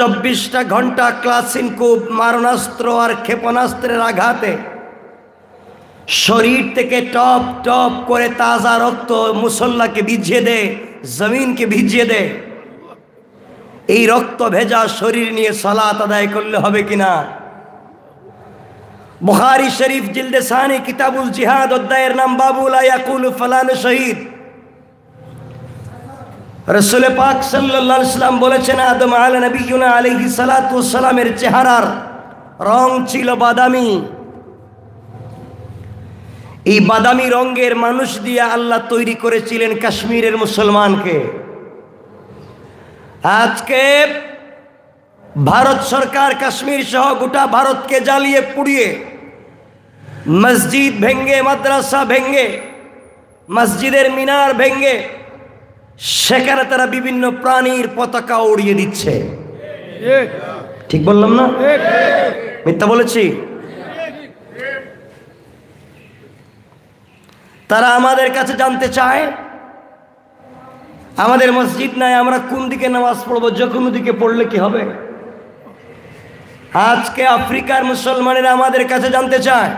24টা ঘন্টা ক্লাসিনকুপ মারণাস্ত্র আর ক্ষেপণাস্ত্রের আঘাতে শরীর থেকে টপ টপ করে তাজা রক্ত মুসল্লাকে ভিজিয়ে দেয়, জমিনকে ভিজিয়ে দেয়। এই রক্ত ভেজা শরীর নিয়ে সালাত আদায় করলে হবে কিনা? বুখারী শরীফ জিলদে সানি কিতাবুল জিহাদ অধ্যায়ের নাম বাবু লা ইয়াকুলু ফালান শহীদ। রাসূল পাক সাল্লাল্লাহু আলাইহি ওয়াসাল্লাম বলেছেন, আদম নবিয়ুনা আলাইহিস সালাতু ওয়াস সালামের চেহারার রং ছিল বাদামি। এই বাদামি রঙের মানুষ দিয়ে আল্লাহ তৈরি করেছিলেন কাশ্মীরের মুসলমানকে। আজকে ভারত সরকার কাশ্মীর সহ গোটা ভারতকে জ্বালিয়ে পুড়িয়ে মসজিদ ভেঙ্গে, মাদ্রাসা ভেঙ্গে, মসজিদের মিনার ভেঙ্গে সেখানে তারা বিভিন্ন প্রাণীর পতাকা উড়িয়ে দিচ্ছে। ঠিক বললাম না? মিথ্যা বলেছি? তারা আমাদের কাছে জানতে চায় আমাদের মসজিদ নাই, আমরা কোন দিকে নামাজ পড়বো, যে কোনো দিকে পড়লে কি হবে? আজকে আফ্রিকার মুসলমানেরা আমাদের কাছে জানতে চায়,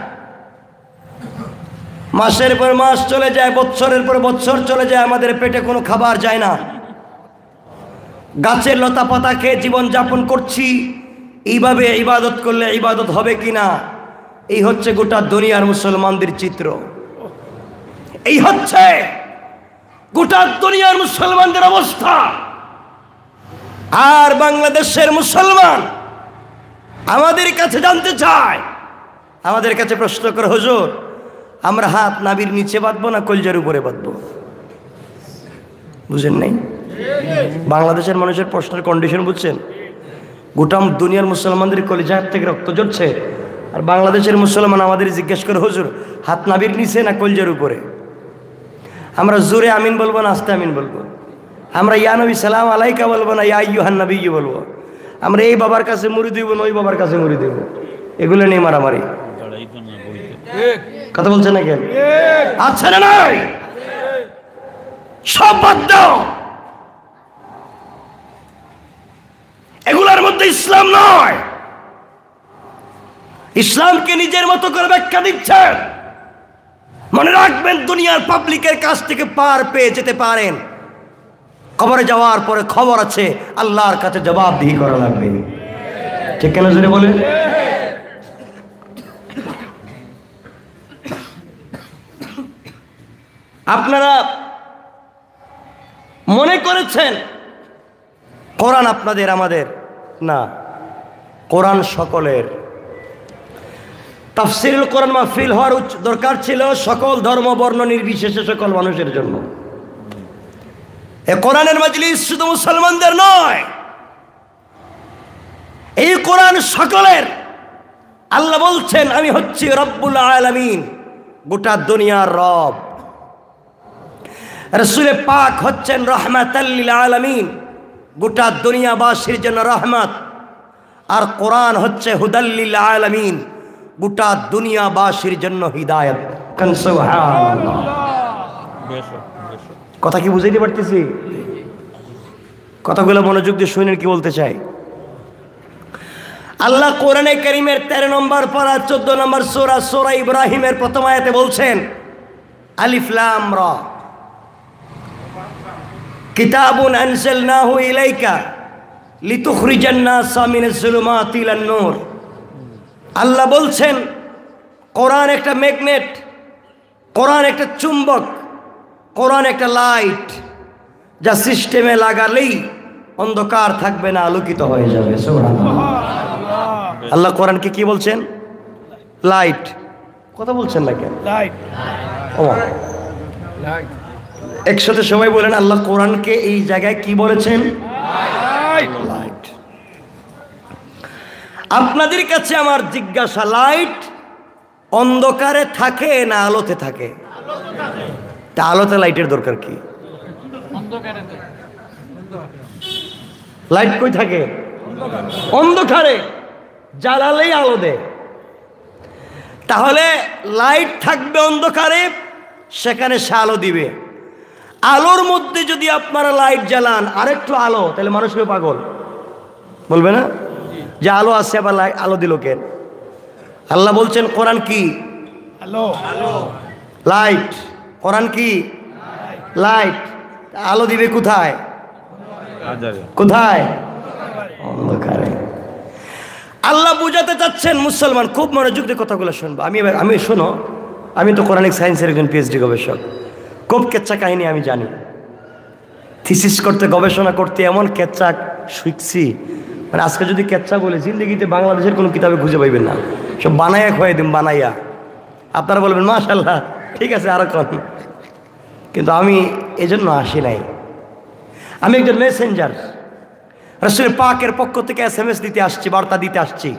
মাসের পর মাস চলে যায়, বছরের পর বছর চলে যায়, আমাদের পেটে কোনো খাবার যায় না, গাছের লতা পাতা খেয়ে জীবন যাপন করছি। এইভাবে ইবাদত করলে ইবাদত হবে কিনা? এই হচ্ছে গোটা দুনিয়ার মুসলমানদের চিত্র। এই হচ্ছে গোটা দুনিয়ার মুসলমানদের অবস্থা। আর বাংলাদেশের মুসলমান আমাদের কাছে জানতে চায়, আমাদের কাছে প্রশ্ন করে, হুজুর আমরা হাত নাভির নিচে বাঁধবো না কলজার উপরে বাঁধবো? বুঝেন নাই? বাংলাদেশের মানুষের প্রশ্নের কন্ডিশন বুঝছেন? গোটা দুনিয়ার মুসলমানদের কলিজার থেকে রক্ত ঝরছে, আর বাংলাদেশের মুসলমান আমাদের জিজ্ঞেস করে, হুজুর হাত নাভির নিচে না কলজার উপরে? আমরা জোরে আমিন বলবো না আস্তে আমিন বলবো? আমরা ইয়া নবী সালাম আলাইকা বলবো না ইয়া আইয়ুহান নবী বলবো? আমরা এই বাবার কাছে মুড়ি দিব না ওই বাবার কাছে মুড়ি দেব? এগুলো নিয়ে মারামারি। কথা বলছে না কেন? আচ্ছা না নাই? সব বাদ দাও, এগুলোর মধ্যে ইসলাম নয়। ইসলামকে নিজের মতো করে ব্যাখ্যা দিচ্ছেন। মনে রাখবেন, দুনিয়ার পাবলিকের কাছ থেকে পার পেয়ে যেতে পারেন, কবরে যাওয়ার পরে খবর আছে, আল্লাহর কাছে জবাবদিহি করা লাগবে। ঠিক কেন জোরে বলে? আপনারা মনে করেছেন কোরআন আপনাদের আমাদের না, কোরআন সকলের। তাফসিরুল কোরআন মাহফিল হওয়ার দরকার ছিল সকল ধর্ম বর্ণ নির্বিশেষে সকল মানুষের জন্য। এই কোরআনের মজলিস শুধু মুসলমানদের নয়, এই কোরআন সকলের। আল্লাহ বলছেন, আমি হচ্ছি রব্বুল আলামিন, গোটা দুনিয়ার রব। রাসূল পাক হচ্ছেন রাহমাতাল লিল আলামিন, গোটা দুনিয়াবাসীর জন্য রহমত। আর কোরআন হচ্ছে হুদাল লিল আলামিন, গোটা দুনিয়াবাসীর জন্য হিদায়াত। সুবহানাল্লাহ। কথা কি বুঝাইতে পারতেছি? কথাগুলো মনোযোগ দিয়ে শুনেন কি বলতে চাই। আল্লাহ কোরআনে কারীমের 13 নম্বর পারা 14 নম্বর সূরা সূরা ইব্রাহিমের প্রথম আয়াতে বলছেন, আলিফ লাম রা কিতাবুন আনজালনাহু ইলাইকা লিতুখরিজান নাসা মিনাজ যুলুমাতি ইলান নূর। আল্লাহ বলছেন, কোরআন একটা ম্যাগনেট, কোরআন একটা চুম্বক, কোরআন একটা লাইট, যা সিস্টেমে লাগালেই অন্ধকার থাকবে না, আলোকিত হয়ে যাবে। সুবহানাল্লাহ। আল্লাহ কোরআনকে কি বলছেন? লাইট। কথা বলছেন না কেন? লাইট। ও লাইট। একসাথে সবাই বলেন, আল্লাহ কোরআনকে এই জায়গায় কি বলেছেন? লাইট। আপনাদের কাছে আমার জিজ্ঞাসা, লাইট অন্ধকারে থাকে না আলোতে থাকে? তা আলোতে লাইটের দরকার কি? লাইট কই থাকে? অন্ধকারে, জ্বালালেই আলো দেয়। তাহলে লাইট থাকবে অন্ধকারে, সেখানে সে আলো দিবে। আলোর মধ্যে যদি আপনারা লাইট জ্বালান আরেকটু আলো, তাহলে মানুষ হবে পাগল। বলবে না যে আলো আছে আবার আলো দিল কেন? আল্লাহ বলছেন কোরআন কি আলো, লাইট। কোরআন কি লাইট। আলো দিবে কোথায়? কোথায়? অন্ধকারে। আল্লাহ বুঝাতে চাচ্ছেন মুসলমান, খুব মনোযোগ দিয়ে কথাগুলো শুনবো। আমি শোনো, আমি তো কোরআনিক সায়েন্সের একজন পিএইচডি গবেষক, খুব কেচ্চা কাহিনী আমি জানি। থিসিস করতে, গবেষণা করতে এমন কেচ্চা শিখছি, মানে আজকে যদি কেচ্চা বলে জিন্দগিতে বাংলাদেশের কোনো কিতাবে খুঁজে পাইবেন না। সব বানাইয়া খোয়াই দিন, বানাইয়া। আপনারা বলবেন মাশাআল্লাহ, ঠিক আছে আরো কন। কিন্তু আমি এজন্য আসি নাই। আমি একজন মেসেঞ্জার, রাসূল পাকের পক্ষ থেকে SMS দিতে আসছি, বার্তা দিতে আসছি।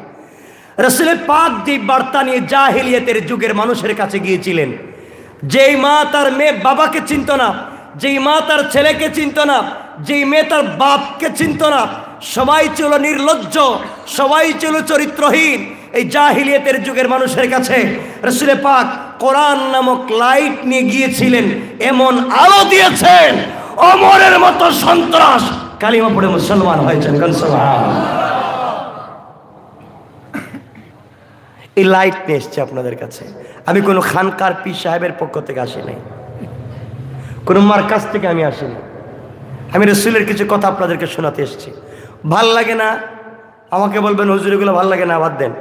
রাসূল পাক যে বার্তা নিয়ে জাহেলিয়াতের যুগের মানুষের কাছে গিয়েছিলেন, যেই মা তার মেয়ে বাবাকে চিনত না, যেই মা তার ছেলেকে চিনত না, যেই মেয়ে তার বাপকে চিনত না, সবাই ছিল নির্লজ্জ, সবাই ছিল চরিত্রহীন। এই জাহিলিয়াতের যুগের মানুষের কাছে রাসূল পাক কোরআন নামক লাইট নিয়ে গিয়েছিলেন, এমন আলো দিয়েছেন ওমরের মতো সন্ত্রাস কালিমা পড়ে মুসলমান হয়েছেন। এই লাইট নিয়ে এসছে আপনাদের কাছে। আমি কোনো খানকার পীর সাহেবের পক্ষ থেকে আসি নাই, কোনো মার্কাজ থেকে আমি আসিনি। আমি রাসূলের কিছু কথা আপনাদেরকে শোনাতে এসেছি। ভাল লাগে না আমাকে বলবেন হুজুর এগুলো ভাল লাগে না, বাদ দেন,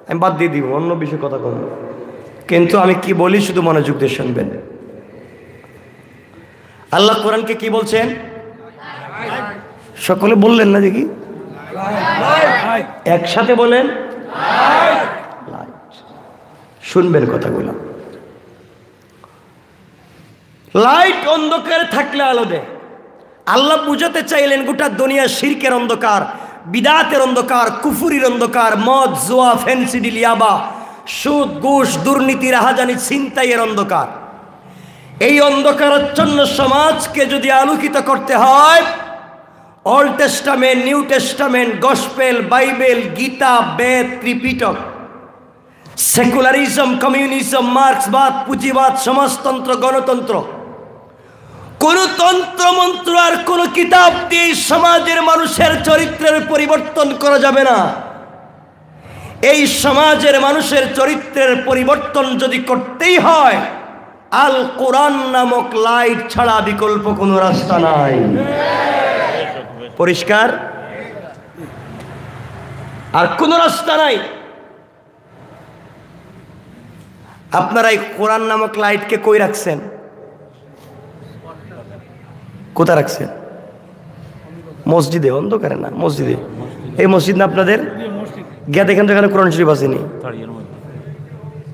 আমি বাদ দিয়ে দিব, অন্য বিষয়ে কথা বলবো। কিন্তু আমি কি বলি শুধু মনোযোগ দিয়ে শুনবেন। আল্লাহ কোরআনকে কি বলছেন? সকলে বললেন না দেখি, একসাথে বলেন লাইট। শুনবেন কথাগুলো। লাইট অন্ধকারে থাকলে আলো দেয়। আল্লাহ বুঝাতে চাইলেন গোটা দুনিয়া শিরকের অন্ধকার, বিদাতের অন্ধকার, কুফুরির অন্ধকার, মদ জুয়া ফেন্সিডিল ইয়াবা, সুদ ঘুষ দুর্নীতি রাহাজানি ছিনতাইয়ের অন্ধকার। এই অন্ধকারাচ্ছন্ন সমাজকে যদি আলোকিত করতে হয়, old testament, new testament, gospel, bible, Gita, Veda, Tripitaka, secularism, communism, মার্ক্সবাদ, পুঁজিবাদ, সমাজতন্ত্র, গণতন্ত্র, কোন তন্ত্রমন্ত্র আর কোন কিতাব দিয়ে সমাজের মানুষের চরিত্রের পরিবর্তন করা যাবে না। এই সমাজের মানুষের চরিত্রের পরিবর্তন যদি করতেই হয়, আল কোরআন নামক লাইট ছাড়া বিকল্প কোনো রাস্তা নাই। পরিষ্কার? আর কোনো রাস্তা নাই। আপনারা এই কোরআন নামক লাইটকে কই রাখছেন? কোথায় রাখছেন? মসজিদে? অন্ধকারে না, মসজিদে। এই মসজিদ না আপনাদের? গিয়া দেখেন তো এখানে কোরআন শরীফ আসেনি।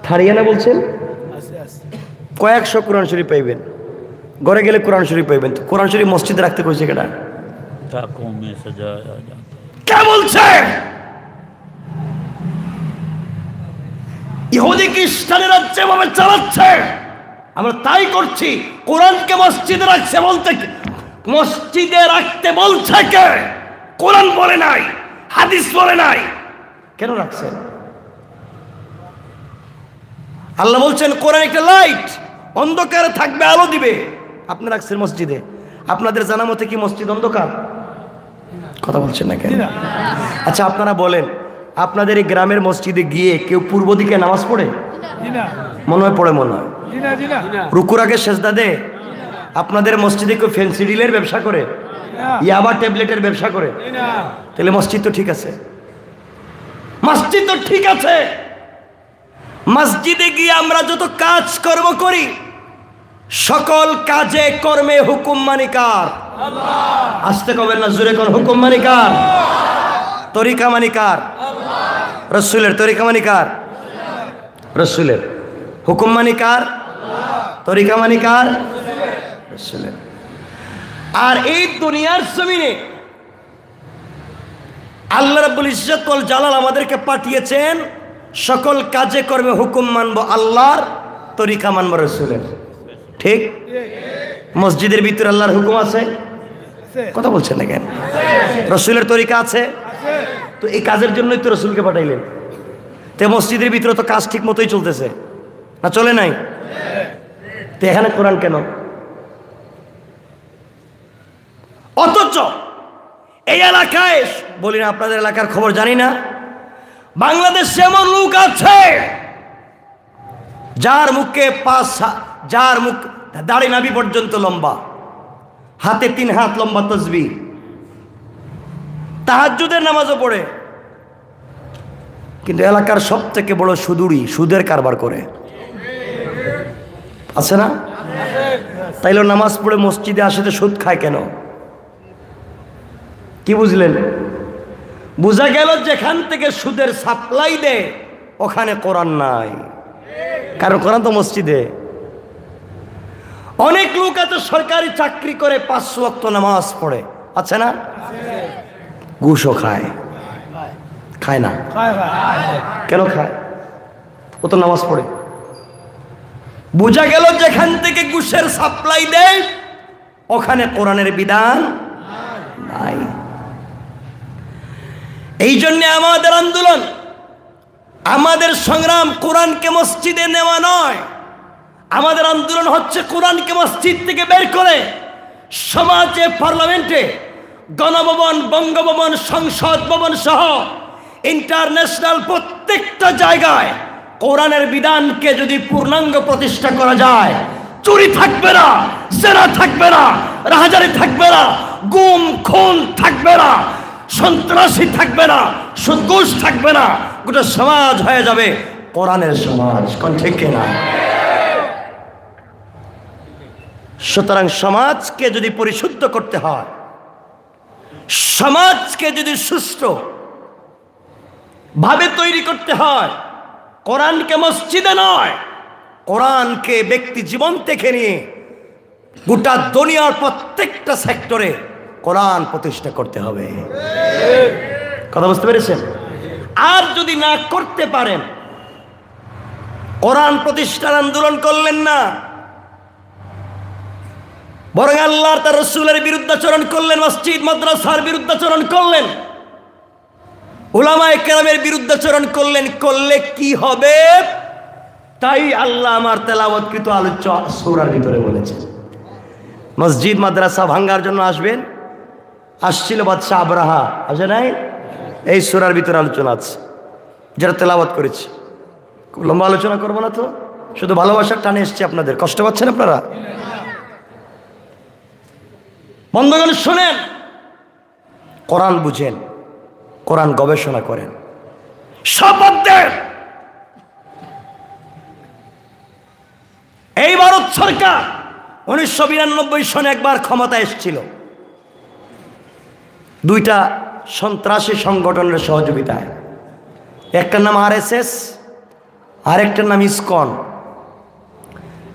থারিয়ানা বলছেন? কয়েকশো কোরআন শরীফ পাইবেন, ঘরে গেলে কোরআন শরীফ পাইবেন। তো কোরআন শরীফ মসজিদে রাখতে কইছে কেডা? কে বলছে? ইহুদি খ্রিস্টানেরা যেভাবে চালাচ্ছে আমরা তাই করছি। কোরআনকে মসজিদে রাখছে বলতে, মসজিদে রাখতে বলছে কে? কোরআন বলে নাই, হাদিস বলে নাই। কেন রাখছেন? আল্লাহ বলছেন কোরআন একটা লাইট, অন্ধকারে থাকবে আলো দিবে। আপনি রাখছেন মসজিদে। আপনাদের জানা মতে কি মসজিদ অন্ধকার? কথা বলছেন না কেন? আচ্ছা আপনারা বলেন, আপনাদের এই গ্রামের মসজিদে গিয়ে কেউ পূর্ব দিকে নামাজ পড়ে? মনে হয় পড়ে, মনে হয় রুকুর আগে সেজদা দেয়। আপনাদের মসজিদে কেউ ফেন্সিডিলের ব্যবসা করে, ইয়াবা ট্যাবলেটের ব্যবসা করে? তাহলে মসজিদ তো ঠিক আছে, মসজিদ তো ঠিক আছে। মসজিদে গিয়ে আমরা যত কাজ কর্ম করি, সকল কাজে কর্মে হুকুম মানি কার? আসতে কবেন না, জোরে কোন হুকুম মানি কার? তরিকা মানি কার? রাসূলের। তরিকা মানি কার? রাসূলের। হুকুম মানি কার? তরিকা মানি কার? রাসূলের। আর এই দুনিয়ার জমিনে আল্লাহ রাব্বুল ইজ্জত ওয়াল জালাল আমাদেরকে পাঠিয়েছেন সকল কাজে কর্মে হুকুম মানবো আল্লাহর, তরিকা মানবো রাসূলের। ঠিক? মসজিদের ভিতরে আল্লাহর হুকুম আছে? কথা বলছেন না কেন? রাসূলের তরিকা আছে? তো এই কাজের জন্যই তো রাসূলকে পাঠাইলেন। তো মসজিদের ভিতরে তো কাজ ঠিক মতোই চলতেছে না, চলে নাই? তো এখানে কোরআন কেন? অথচ এই এলাকায়, বলি না আপনাদের এলাকার খবর জানি না, বাংলাদেশে এমন লোক আছে যার মুখে যার মুখ দাড়ি নাভি পর্যন্ত লম্বা, হাতে 3 হাত লম্বা তসবিহ, তাহাজ্জুদের নামাজও পড়ে, কিন্তু এলাকার সব থেকে বড় সুদুরি, সুদের কারবার করে। আছে না? তাইলে নামাজ পড়ে মসজিদে আসে তো সুদ খায় কেন? কি বুঝলেন? বোঝা গেল যেখান থেকে সুদের সাপ্লাই দেয় ওখানে কোরআন নাই, কারণ কোরআন তো মসজিদে। অনেক লোক আছে সরকারি চাকরি করে 5 ওয়াক্ত নামাজ পড়ে, আছে না? ঘুষও খায়, খায় না? কেন খায়? ও তো নামাজ পড়ে। বোঝা গেল যেখান থেকে ঘুষের সাপ্লাই দেয় ওখানে কোরআনের বিধান নাই। এই জন্য আমাদের আন্দোলন, আমাদের সংগ্রাম কোরআনকে মসজিদে নেওয়া নয়। আমাদের আন্দোলন হচ্ছে কোরআনকে মসজিদ থেকে বের করে সমাজে, পার্লামেন্টে, গণভবন, বঙ্গভবন, সংসদ ভবন সহ ইন্টারন্যাশনাল প্রত্যেকটা জায়গায় কোরআনের বিধানকে যদি পূর্ণাঙ্গ প্রতিষ্ঠা করা যায়, চুরি থাকবে না, জেনা থাকবে না, রাহাজানি থাকবে না, গুম খুন থাকবে না, সন্ত্রাসী থাকবে না, সুদঘুষ থাকবে না, গোটা সমাজ হয়ে যাবে কোরআনের সমাজ। কোন ঠিক কিনা? সুতরাং সমাজকে যদি পরিশুদ্ধ করতে হয়, সমাজকে যদি সুষ্ঠু ভাবে তৈরি করতে হয়, কোরআনকে মসজিদে নয়, কোরআনকে ব্যক্তি জীবন থেকে নিয়ে গোটা দুনিয়ার প্রত্যেকটা সেক্টরে কোরআন প্রতিষ্ঠা করতে হবে। কথা বুঝতে পেরেছেন? আর যদি না করতে পারেন, কোরআন প্রতিষ্ঠার আন্দোলন করলেন না, বরং আল্লাহর তার রাসূলের বিরুদ্ধাচরণ করলেন, মসজিদ মাদ্রাসার বিরুদ্ধাচরণ করলেন, উলামায়ে কেরামের বিরুদ্ধাচরণ করলেন, করলে কি হবে? তাই আল্লাহ আমার তেলাওয়াতকৃত আলোচ্য সূরার ভিতরে বলেছেন, মসজিদ মাদ্রাসা ভাঙ্গার জন্য আসবেন, আসছিল বাদশাহ আবরাহা, আসে নাই? এই সূরার ভিতরে আলোচনা আছে, যারা তেলাওয়াত করেছে। খুব লম্বা আলোচনা করবো না তো, শুধু ভালোবাসার টানে এসছে আপনাদের। কষ্ট পাচ্ছেন আপনারা? বন্ধুগণ শোনেন, কোরআন বুঝেন, কোরআন গবেষণা করেন, শপথ দেন। এই ভারত সরকার 1992 সনে একবার ক্ষমতা এসেছিল, 2টা সন্ত্রাসী সংগঠনের সহযোগিতায়। একটার নাম RSS, আরেকটার নাম ইসকন।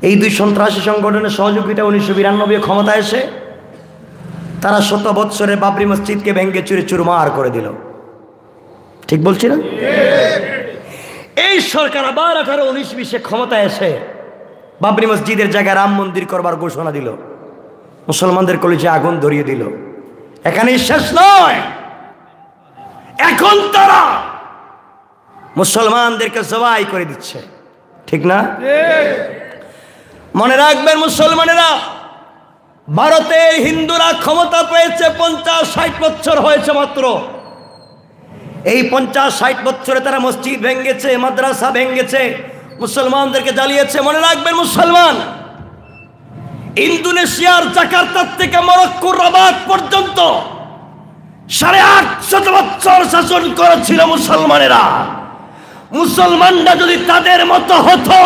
এই 2 সন্ত্রাসী সংগঠনের সহযোগিতা 1992 ক্ষমতা এসে তারা 100 বৎসরের বাবরি মসজিদকে ভেঙ্গে চুরে চুরমার করে দিল। ঠিক বলছি না? এই সরকার আবার 18-19-20 ক্ষমতা এসে বাবরি মসজিদের জায়গায় রাম মন্দির করবার ঘোষণা দিল, মুসলমানদের কলিজে আগুন ধরিয়ে দিল। এখানেই শেষ নয়, এখন তারা মুসলমানদেরকে জবাই করে দিচ্ছে। ঠিক না? মনে রাখবেন মুসলমানেরা, ভারতে হিন্দুরা ক্ষমতা পেয়েছে 50-60 বছর হয়েছে মাত্র। এই 50-60 বছরে তারা মসজিদ ভেঙ্গেছে, মাদ্রাসা ভেঙ্গেছে, মুসলমানদেরকে জ্বালিয়েছে। মনে রাখবেন মুসলমান, ইন্দোনেশিয়ার জাকার্তা থেকে মরক্কোর রাবাত পর্যন্ত 850 বছর শাসন করেছিল মুসলমানেরা। মুসলমানরা যদি তাদের মতো হতো,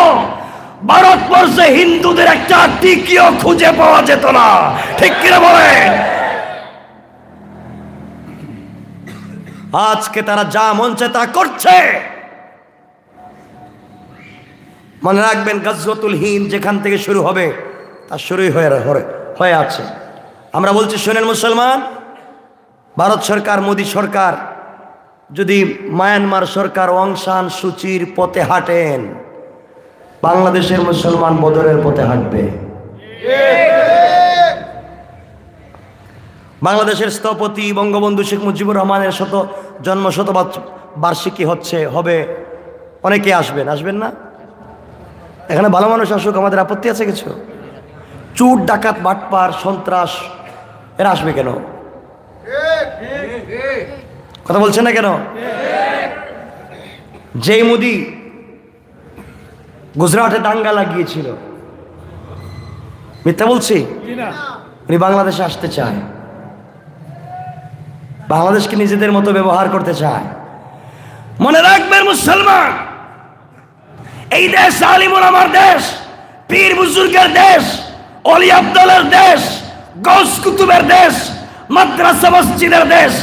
ভারতবর্ষে হিন্দুদের একটা টিকিও খুঁজে পাওয়া যেত না। ঠিক কিনা বলেন? আজকে তারা যা মঞ্চে তা করছে। মনে রাখবেন, গজওয়াতুল হিন্দ যেখান থেকে শুরু হবে তা শুরুই হয়ে আছে। আমরা বলছি শোনেন মুসলমান, ভারত সরকার, মোদী সরকার যদি মায়ানমার সরকার অং সান সুচির পথে হাঁটেন, বাংলাদেশের মুসলমান বদরের পথে হাঁটবে। বাংলাদেশের স্থপতি বঙ্গবন্ধু শেখ মুজিবুর রহমানের জন্ম শতবার্ষিকী হবে, অনেকে আসবেন না? এখানে ভালো মানুষ আসুক, আমাদের আপত্তি আছে কিছু? চুর ডাকাত বাটপার সন্ত্রাস এরা আসবে কেন? কথা বলছেন না কেন? যেই মোদি গুজরাটে দাঙ্গা লাগিয়েছিল, মিথ্যা বলছি? উনি বাংলাদেশে আসতে চায়, বাংলাদেশকে নিজেদের মতো ব্যবহার করতে চায়। মনে রাখবেন মুসলমান, এই দেশ আলিম ওলামার দেশ, পীর বুজুর্গের দেশ, অলি আব্দালের দেশ, গৌস কুতুবের দেশ, মাদ্রাসা মসজিদের দেশ,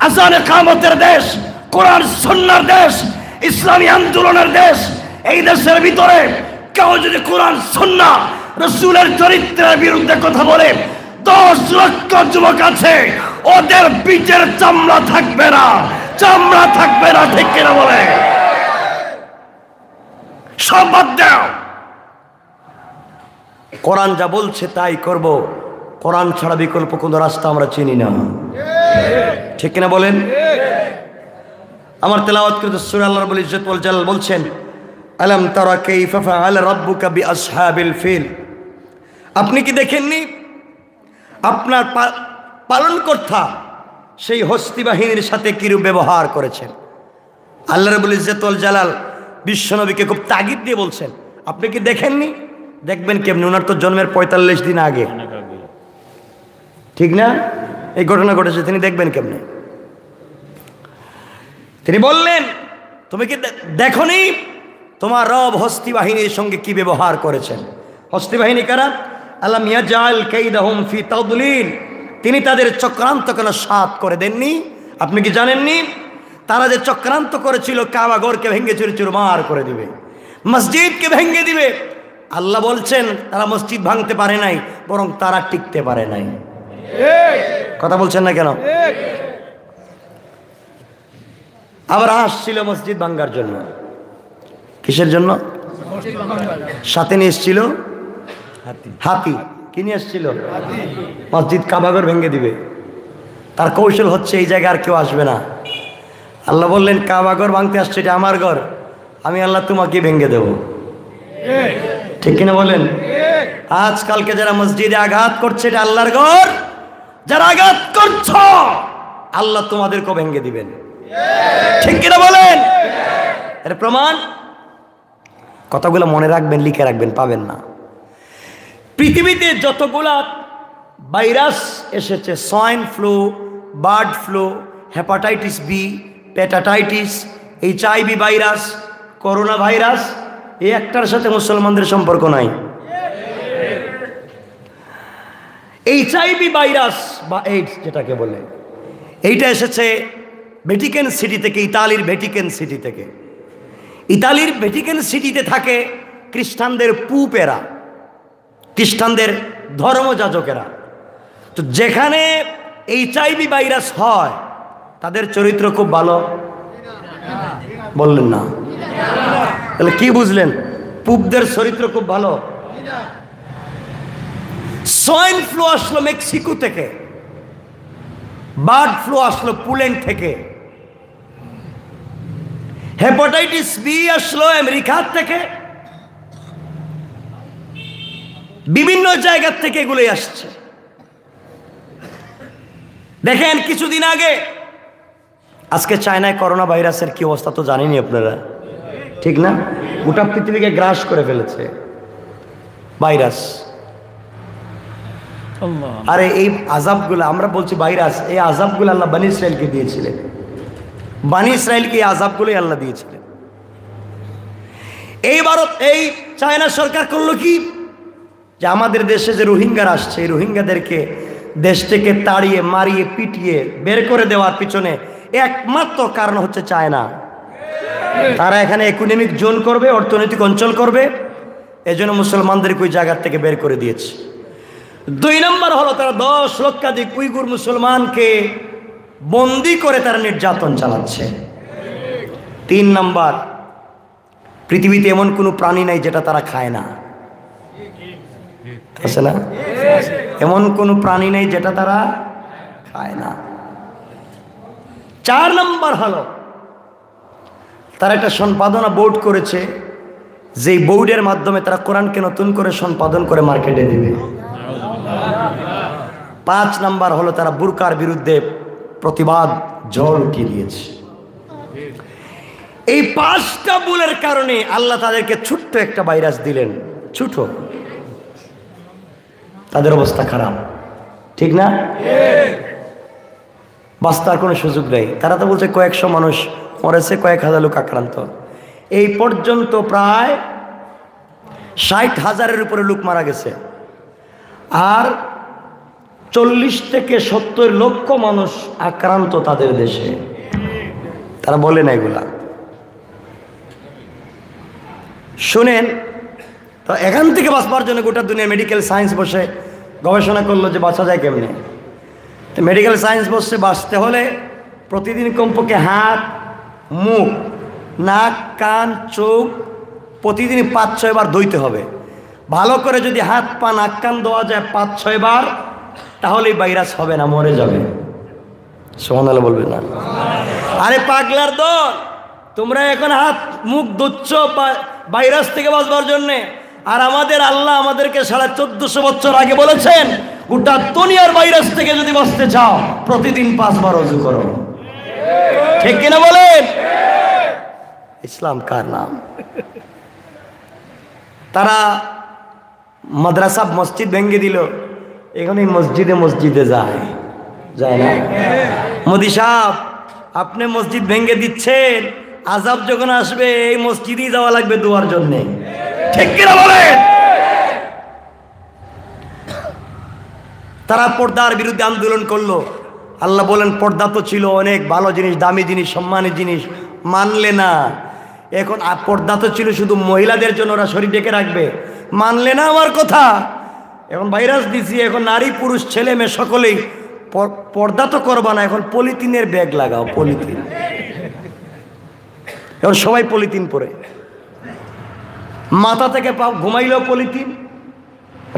আযান ইকামতের দেশ, কোরআন সুন্নাহর দেশ, ইসলামী আন্দোলনের দেশ। এই দেশের ভিতরে কেউ যদি কোরআন সুন্নাহ রাসূলের চরিত্রের বিরুদ্ধে কথা বলে, 10 লক্ষ যুবক আছে, ওদের পিঠের চামড়া থাকবে না, চামড়া থাকবে না। ঠিক কিনা বলে? সব বাদ দাও, কোরআন যা বলছে তাই করব। কোরআন ছাড়া বিকল্প কোনো রাস্তা আমরা চিনি না। ঠিক কিনা বলেন? আমার তেলাওয়াতকৃত সূরা আল্লাহ রাব্বুল ইজ্জত ওয়াল জালাল বলছেন, আলাম তারা কাইফা ফাআলা রাব্বুকা বিআসহাবিল ফিল। আপনি কি দেখেননি আপনার পালনকর্তা সেই হস্তি বাহিনীর সাথে কিরূপ ব্যবহার করেছেন? আল্লাহ রাব্বুল ইজ্জত ওয়াল জালাল বিশ্বনবীকে খুব তাগিদ দিয়ে বলছেন, আপনি কি দেখেননি? দেখবেন কেমনি? ওনার তো জন্মের 45 দিন আগে, ঠিক না? এই ঘটনা ঘটেছে, তিনি দেখবেন কেমনে? তিনি বললেন, তুমি কি দেখনি তোমার রব হস্তি বাহিনীর সঙ্গে কি ব্যবহার করেছেন? হস্তি বাহিনী কারা? আলাম ইয়াজআল কাইদাহুম ফি তাদলিল। তিনি তাদের চক্রান্ত কেন সাৎ করে দেননি? আপনি কি জানেননি? তারা যে চক্রান্ত করেছিল কাবা ঘরকে ভেঙে চুরমার করে দিবে, মসজিদকে ভেঙে দিবে। আল্লাহ বলছেন তারা মসজিদ ভাঙতে পারে নাই, বরং তারা টিকতে পারে নাই। কথা বলছেন না কেন? আবার আসছিল মসজিদ ভাঙ্গার জন্য। কিসের জন্য? সাথে নিয়ে এসছিল হাতি। কি নিয়ে এসছিল? মসজিদ কাবাঘর ভেঙে দিবে। তার কৌশল হচ্ছে এই জায়গায় আর কেউ আসবে না। আল্লাহ বললেন কাবাঘর ভাঙতে আসছে, এটা আমার ঘর, আমি আল্লাহ তোমাকে ভেঙে দেব। ঠিক কিনা বলেন? আজকালকে যারা মসজিদে আঘাত করছে, এটা আল্লাহর ঘর, যারা আঘাত করছ আল্লাহ তোমাদেরকেও ভেঙে দিবেন। ঠিক কিনা বলেন? এর প্রমাণ কথাগুলো মনে রাখবেন, লিখে রাখবেন, পাবেন না। পৃথিবীতে যতগুলা ভাইরাস এসেছে, swine flu, bird flu, hepatitis B, পেটাটাইটিস, HIV ভাইরাস, করোনা ভাইরাস, এই একটার সাথে মুসলমানদের সম্পর্ক নাই। HIV ভাইরাস বা এইডস যেটাকে বলে, এইটা এসেছে ভ্যাটিকান সিটি থেকে, ইতালির ভ্যাটিকান সিটি থেকে। ইতালির ভ্যাটিকান সিটিতে থাকে খ্রিস্টানদের পুপেরা, খ্রিস্টানদের ধর্মযাজকেরা। তো যেখানে HIV ভাইরাস হয় তাদের চরিত্র খুব ভালো। বললেন না? তাহলে কি বুঝলেন? পুপদের চরিত্র খুব ভালো। সোয়াইন ফ্লু আসলো মেক্সিকো থেকে, বার্ড ফ্লু আসলো পোল্যান্ড থেকে, হেপাটাইটিস বি আসলো আমেরিকা থেকে, বিভিন্ন জায়গা থেকে এগুলোই আসছে। দেখেন কিছুদিন আগে, আজকে চায়নায় করোনা ভাইরাসের কি অবস্থা তো জানেনই আপনারা, ঠিক না? গোটা পৃথিবীকে গ্রাস করে ফেলেছে ভাইরাস। আরে এই আযাবগুলো, আমরা বলছি ভাইরাস, এই আযাবগুলো আল্লাহ বনি ইসরাইলকে দিয়েছিলেন। বনি ইসরাইলকে এই আযাবগুলোই আল্লাহ দিয়েছিলেন। এই ভারত, এই চায়না সরকার করলো কি, যে আমাদের দেশে যে রোহিঙ্গারা আসছে, এই রোহিঙ্গাদেরকে দেশ থেকে তাড়িয়ে, মারিয়ে, পিটিয়ে বের করে দেওয়ার পিছনে একমাত্র কারণ হচ্ছে চায়না। তারা এখানে ইকোনমিক জোন করবে, অর্থনৈতিক অঞ্চল করবে, এজন্য মুসলমানদেরকে ওই জায়গার থেকে বের করে দিয়েছে। 2 নম্বর হলো তারা 10 লক্ষাধিক উইগুর মুসলমানকে বন্দি করে তারা নির্যাতন চালাচ্ছে। 3 নম্বর, পৃথিবীতে এমন কোনো প্রাণী নাই যেটা তারা খায় না, আছে না? এমন কোনো প্রাণী নেই যেটা তারা খায় না। 4 নম্বর হলো তারা একটা সম্পাদনা বোর্ড করেছে, যেই বোর্ডের মাধ্যমে তারা কোরআনকে নতুন করে সম্পাদন করে মার্কেটে দিবে। 5 নম্বর হলো তারা বুরকার বিরুদ্ধে প্রতিবাদ ঝড় উঠিয়ে দিয়েছে। এই 5টা ভুলের কারণে আল্লাহ তাদেরকে ছোট্ট একটা ভাইরাস দিলেন, ছোট, তাদের অবস্থা খারাপ, ঠিক না? বাঁচার কোনো সুযোগ নেই। তারা তো বলছে কয়েকশো মানুষ মরেছে, কয়েক হাজার লোক আক্রান্ত। এই পর্যন্ত প্রায় 60,000-এর উপরে লোক মারা গেছে, আর 40 থেকে 70 লক্ষ মানুষ আক্রান্ত তাদের দেশে। তারা বলে না এগুলা, শুনেন। তো এখান থেকে বাঁচবার জন্য গোটা দুনিয়া মেডিকেল সায়েন্স বসে গবেষণা করলো যে বাঁচা যায় কেমনে। তো মেডিকেল সায়েন্স বসে বাঁচতে হলে প্রতিদিন কমপক্ষে হাত, মুখ, নাক, কান, চোখ প্রতিদিন 5-6 বার ধুইতে হবে। ভালো করে যদি হাত, পা, নাক, কান ধোয়া যায় 5-6 বার, তাহলে ভাইরাস হবে না, মরে যাবে। সুবহানাল্লাহ বলবেন না? আরে পাগলার দল, তোমরা এখন হাত মুখ ধুচ্ছ ভাইরাস থেকে বাঁচবার জন্যে, আর আমাদের আল্লাহ আমাদেরকে 1450 বছর আগে বলেছেন গোটা দুনিয়ার ভাইরাস থেকে যদি বাঁচতে চাও প্রতিদিন 5 বার ওযু করো। ঠিক কিনা বলেন? ইসলাম কার নাম? তারা মাদ্রাসা মসজিদ ভেঙে দিল, এখন এই মসজিদে মসজিদে যায় না। মোদি সাহেব, আপনি মসজিদ ভেঙে দিচ্ছেন, আযাব যখন আসবে এই মসজিদেই যাওয়া লাগবে দোয়ার জন্যে। ঠিক কিনা বলেন? তারা পর্দার বিরুদ্ধে আন্দোলন করলো। আল্লাহ বলেন পর্দা তো ছিল অনেক ভালো জিনিস, দামি জিনিস, সম্মানের জিনিস, মানলে না। এখন পর্দা তো ছিল শুধু মহিলাদের জন্য, ওরা শরীর ঢেকে রাখবে, মানলে না আমার কথা। এখন ভাইরাস দিছি, এখন নারী পুরুষ ছেলে মেয়ে সকলেই পর্দা তো করবা না, এখন পলিথিনের ব্যাগ লাগাও, পলিথিন। এখন সবাই পলিথিন পরে, মাথা থেকে পা ঘুমাইলেও পলিথিন,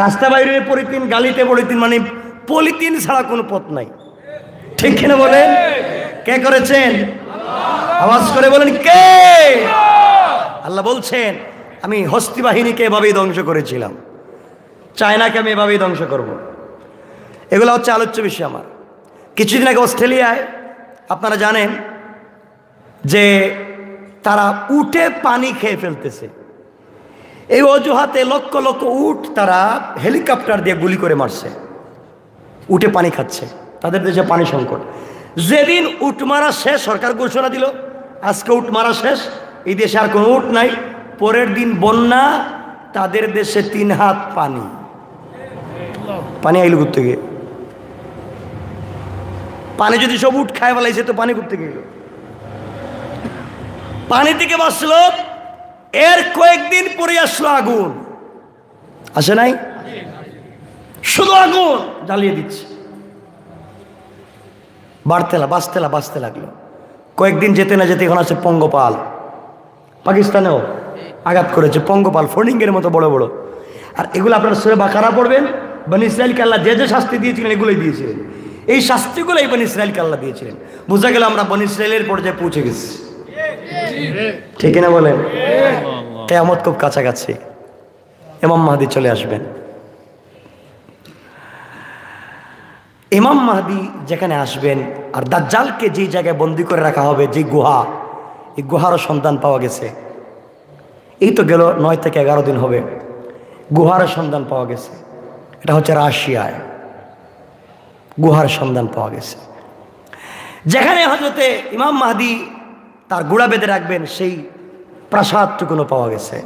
রাস্তা বাইরে পলিথিন, গালিতে পলিথিন, মানে পলিথিন ছাড়া কোনো পথ নাই। ঠিক কিনা বলেন? কে করেছেন? আওয়াজ করে বলেন কে? আল্লাহ বলছেন আমি হস্তি বাহিনীকে এভাবেই ধ্বংস করেছিলাম, চায়নাকে আমি এভাবেই ধ্বংস করব। এগুলো হচ্ছে আলোচ্য বিষয় আমার। কিছুদিন আগে অস্ট্রেলিয়ায় আপনারা জানেন যে তারা উটে পানি খেয়ে ফেলতেছে। এই অজুহাতে লক্ষ লক্ষ উট তারা হেলিকপ্টার দিয়ে গুলি করে মারছে, উটে পানি খাচ্ছে। তাদের দেশে পানি সংকট। যেদিন উট মারা শেষ, সরকার ঘোষণা দিল আজকে উট মারা শেষ, এই দেশে আর কোনো উট নাই। পরের দিন বন্যা, তাদের দেশে 3 হাত পানি। পানি আইল করতে গিয়ে, পানি যদি সব উট খায় ফেলাইছে তো পানি করতে গেল, পানি থেকে বাঁচলো। এর কয়েকদিন পরে আসলো আগুন, আসে নাই? শুধু আগুন জ্বালিয়ে দিচ্ছে, বাঁচতে লাগলো। কয়েকদিন যেতে না যেতে এখন আছে পঙ্গপাল। পাকিস্তানেও আঘাত করেছে পঙ্গপাল, ফড়িংয়ের মতো বড় বড়। আর এগুলো আপনারা সূরা বাকারা পড়বেন, বনী ইসরাইলকে আল্লাহ যে যে শাস্তি দিয়েছিলেন এগুলোই দিয়েছিলেন। এই শাস্তিগুলোই বনী ইসরাইলকে আল্লাহ দিয়েছিলেন। বোঝা গেল আমরা বনী ইসরাইলের পর্যায়ে পৌঁছে গেছি। ঠিক না বলেন? কিয়ামত খুব কাছাকাছি, ইমাম মাহদী চলে আসবেন। ইমাম মাহদী যেখানে আসবেন, আর দাজ্জালকে যেই জায়গায় বন্দি করে রাখা হবে, যে গুহা, এই গুহারও সন্ধান পাওয়া গেছে। এই তো গেল 9 থেকে 11 দিন হবে, গুহার সন্ধান পাওয়া গেছে। এটা হচ্ছে রাশিয়ায়, গুহার সন্ধান পাওয়া গেছে। যেখানে হযরতে ইমাম মাহদী তার গোড়া বেঁধে রাখবেন, সেই প্রাসাদটুকুনো পাওয়া গেছে।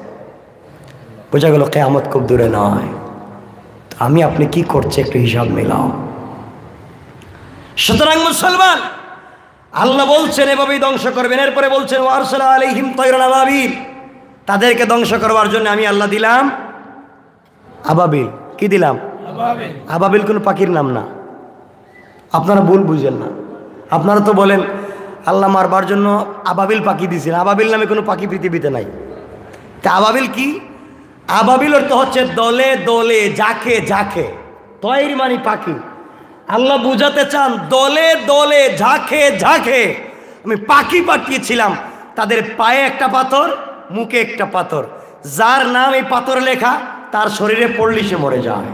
বোঝা গেল কিয়ামত খুব দূরে নয়। আমি আপনি কি করছে একটু হিসাব মিলাও। সুতরাং মুসলমান, আল্লাহ বলছেন এভাবেই ধ্বংস করবেন। এরপরে বলছেন ওয়ারসালা আলাইহিম তায়রান আবাবিল, তাদেরকে ধ্বংস করবার জন্য আমি আল্লাহ দিলাম আবাবিল। কি দিলাম? আবাবিল কোনো পাখির নাম না, আপনারা ভুল বুঝেন না। আপনারা তো বলেন আল্লাহ মারবার জন্য আবাবিল পাখি দিয়েছেন, আবাবিল নামে কোনো পাখি পৃথিবীতে নাই। তা আবাবিল কি? আবাবিল অর্থ হচ্ছে দলে দলে, ঝাঁকে ঝাঁকে। তৈরি মানে পাখি। আল্লাহ বুঝাতে চান দলে দলে, ঝাঁকে ঝাঁকে আমি পাখি পাঠিয়েছিলাম। তাদের পায়ে একটা পাথর, মুখে একটা পাথর। যার নাম এই পাথরে লেখা তার শরীরে পড়লি সে মরে যায়।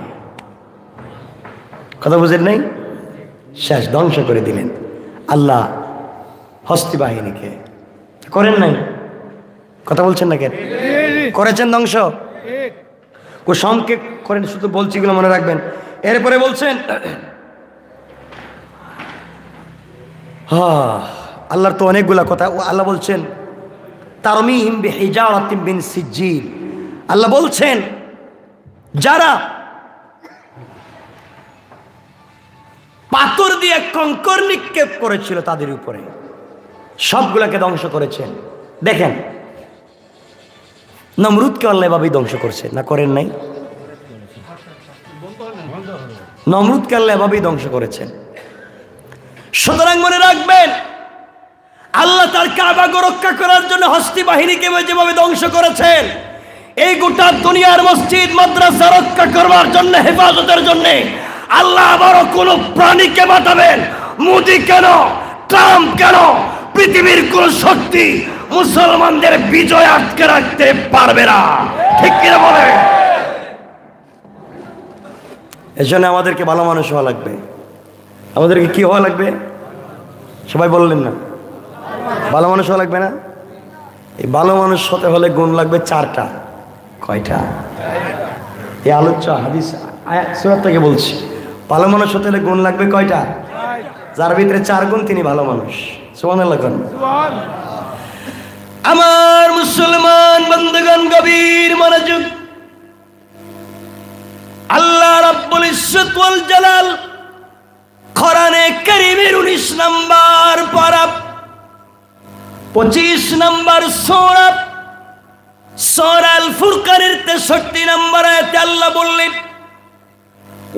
কথা বুঝেন নাই? শেষ, ধ্বংস করে দিলেন। আল্লাহ হস্তি বাহিনীকে করেন নাই? কথা বলছেন না কেন? করেছেন ধ্বংস? সংক্ষেপ করেন, শুধু বলছি গুলো মনে রাখবেন। এরপরে বলছেন আল্লাহর তো অনেকগুলা কথা। আল্লাহ বলছেন তারমিহিম বিহিজারাতিন মিন সিজ্জিল। আল্লাহ বলছেন যারা পাথর দিয়ে কঙ্কর নিক্ষেপ করেছিল তাদের উপরে সবগুলাকে ধ্বংস করেছেন। দেখেন নমরুদকে আল্লাহ এভাবেই ধ্বংস করছে না, করেন নাই? নমরুদকে আল্লাহ এভাবেই ধ্বংস করেছেন। সুতরাং মনে রাখবেন আল্লাহ তার কাবাকে রক্ষা করার জন্য হস্তি বাহিনীকে যেভাবে ধ্বংস করেছেন, এই গোটা দুনিয়ার মসজিদ মাদ্রাসা রক্ষা করবার জন্য, হেফাজতের জন্য আল্লাহ আবারও কোন প্রাণীকে বাঁচাবেন। মোদি কেন, ট্রাম্প কেন, পৃথিবীর কোন শক্তি মুসলমানদের বিজয় আটকে রাখতে পারবে না। ঠিক কিনা বলে? এজন্য আমাদেরকে ভালো মানুষ হওয়া লাগবে। আমাদেরকে কি হওয়া লাগবে? সবাই বললেন না? ভালো মানুষ হওয়া লাগবে না? এই ভালো মানুষ হতে হলে গুণ লাগবে 4টা। কয়টা? এই আলোচ্য হাদিস আয়াত সূরা থেকে বলছি। ভালো মানুষ হতে হলে গুণ লাগবে কয়টা? যার ভিতরে 4 গুণ তিনি ভালো মানুষ। সুবহানাল্লাহ। আমার মুসলমান বন্ধুগণ, গভীর মনোযোগ। আল্লাহ রাব্বুল ইজ্জত ওয়াল জালাল কোরআনে কারীমের 19 নম্বর পারা 25 নম্বর সূরা সূরা আল ফুরকানের 63 নম্বর আয়াতে আল্লাহ বললেন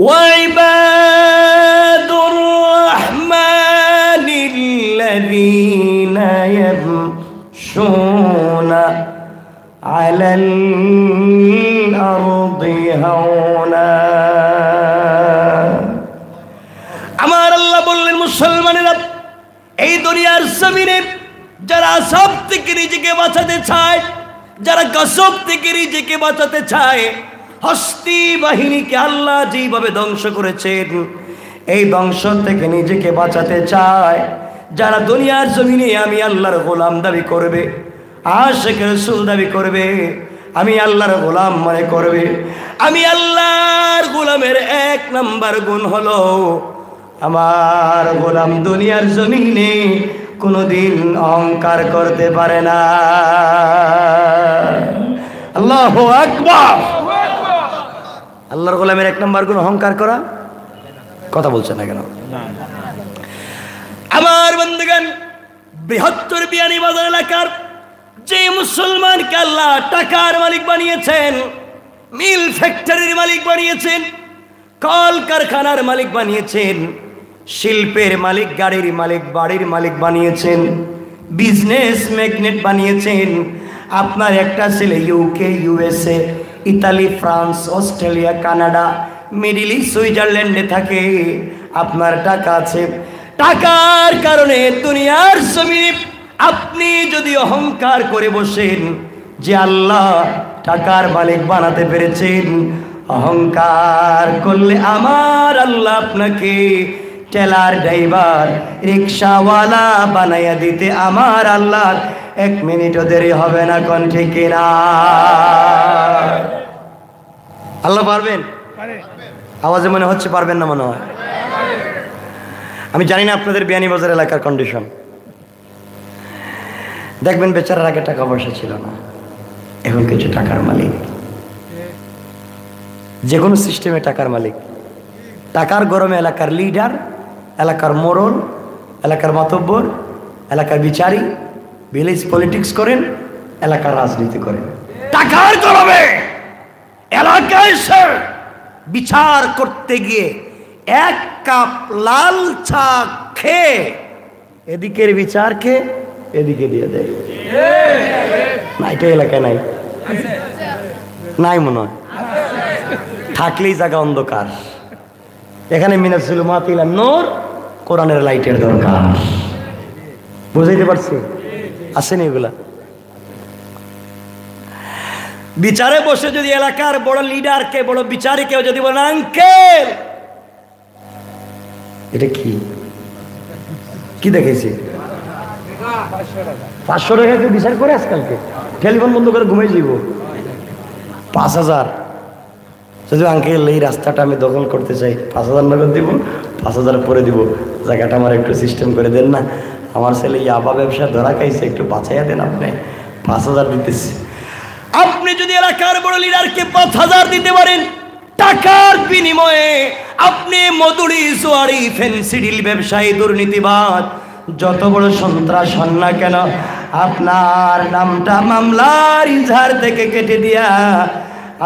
ওয়াইবাদুর রাহমানিল্লাযীনা ইয়ামশুনা আলাল আরদি হাওনা। আমার আল্লাহ বললেন মুসলমানেরা, এই দুনিয়ার জমিনে যারা সব থেকে নিজেকে বাঁচাতে চায়, যারা গজব থেকে নিজেকে বাঁচাতে চায়, হস্তি বাহিনীকে আল্লাহ যেভাবে ধ্বংস করেছেন, এই ধ্বংস থেকে নিজেকে বাঁচাতে চায়, যারা দুনিয়ার জমিনে আমি আল্লাহর গোলাম দাবি করবে, আশিক রাসূল দাবি করবে, আমি আল্লাহর গোলাম মনে করবে, আমি আল্লাহর গোলামের 1 নম্বর গুণ হলো আমার গোলাম দুনিয়ার জমিনে কোনদিন অহংকার করতে পারে না। আল্লাহু আকবার। আল্লাহর গোলামের 1 নম্বর গুণ অহংকার করা। কথা বলছেন না কেন? আমার বন্ধুগণ, বৃহত্তর বিয়ানীবাজার এলাকার যে মুসলমানকে আল্লাহ টাকার মালিক বানিয়েছেন, মিল ফ্যাক্টরির মালিক বানিয়েছেন, কল কারখানার মালিক বানিয়েছেন, শিল্পের মালিক, গাড়ির মালিক, বাড়ির মালিক বানিয়েছেন, বিজনেস ম্যাগনেট বানিয়েছেন। আপনার একটা ছেলে UK, USA, Italy, France, Australia, Canada, middle east, সুইজারল্যান্ডে থাকে। আপনার টাকা আছে, টাকার কারণে দুনিয়ার জমিনে আপনি যদি অহংকার করে বসেন যে আল্লাহ টাকার মালিক বানাতে পেরেছেন, অহংকার করলে আমার আল্লাহ আপনাকে টেলার ড্রাইভার, রিক্সাওয়ালা বানাইয়া দিতে আমার আল্লাহ 1 মিনিটও দেরি হবে না। কোন ঠিক না? আল্লাহ পারবেন? আওয়াজে মনে হচ্ছে পারবেন না, মনে হয়। আমি জানি না আপনাদের বিয়ানীবাজার এলাকার কন্ডিশন। দেখবেন বেচারার আগে টাকা পয়সা ছিল না, এখন কিছু টাকার মালিক, যে কোনো সিস্টেমে টাকার মালিক। টাকার গরমে এলাকার লিডার, এলাকার মোড়ল, এলাকার মাতব্বর, এলাকার বিচারী, ভিলেজ পলিটিক্স করেন, এলাকার রাজনীতি করেন। টাকার গরমে এলাকায় এসে বিচার করতে গিয়ে 1 কাপ লাল চা খেয়ে এদিকের বিচার খেয়ে এদিকে দিয়ে দেয়। না, এটা এলাকায় নাই, নাই মনে হয়, থাকলেই জায়গা অন্ধকার। এখানে মিনাজ জুলুমাতি ইলান নূর, কোরআনের লাইটের দরকার। বুঝাইতে পারছি? আসেনি এগুলা? বিচারে বসে যদি এলাকার বড় লিডারকে, বড় বিচারীকেও যদি বলেন আঙ্কেল এটা কি, কি দেখেছি? 500 টাকা বিচার করে আজকালকে টেলিফোন বন্ধ করে ঘুমিয়ে যাইব। 5000 যদি আঙ্কেল এই রাস্তাটা আমি দখল করতে চাই 5000 নগদ দিব, 5000 পরে দিব, জায়গাটা আমার একটু সিস্টেম করে দেন না, আমার ছেলে ইয়াবা ব্যবসা ধরা খাইছে, একটু বাঁচাইয়া দেন, আপনি 5000 দিতেছি। আপনি যদি এলাকার বড় লিডারকে 5000 দিতে পারেন, টাকার বিনিময়ে আপনি মধুরি জোয়ারি ফেন্সিডিল ব্যবসায়ী দুর্নীতিবাদ যত বড় সন্ত্রাস হন না কেন, আপনার নামটা মামলার ইজহার থেকে কেটে দিয়া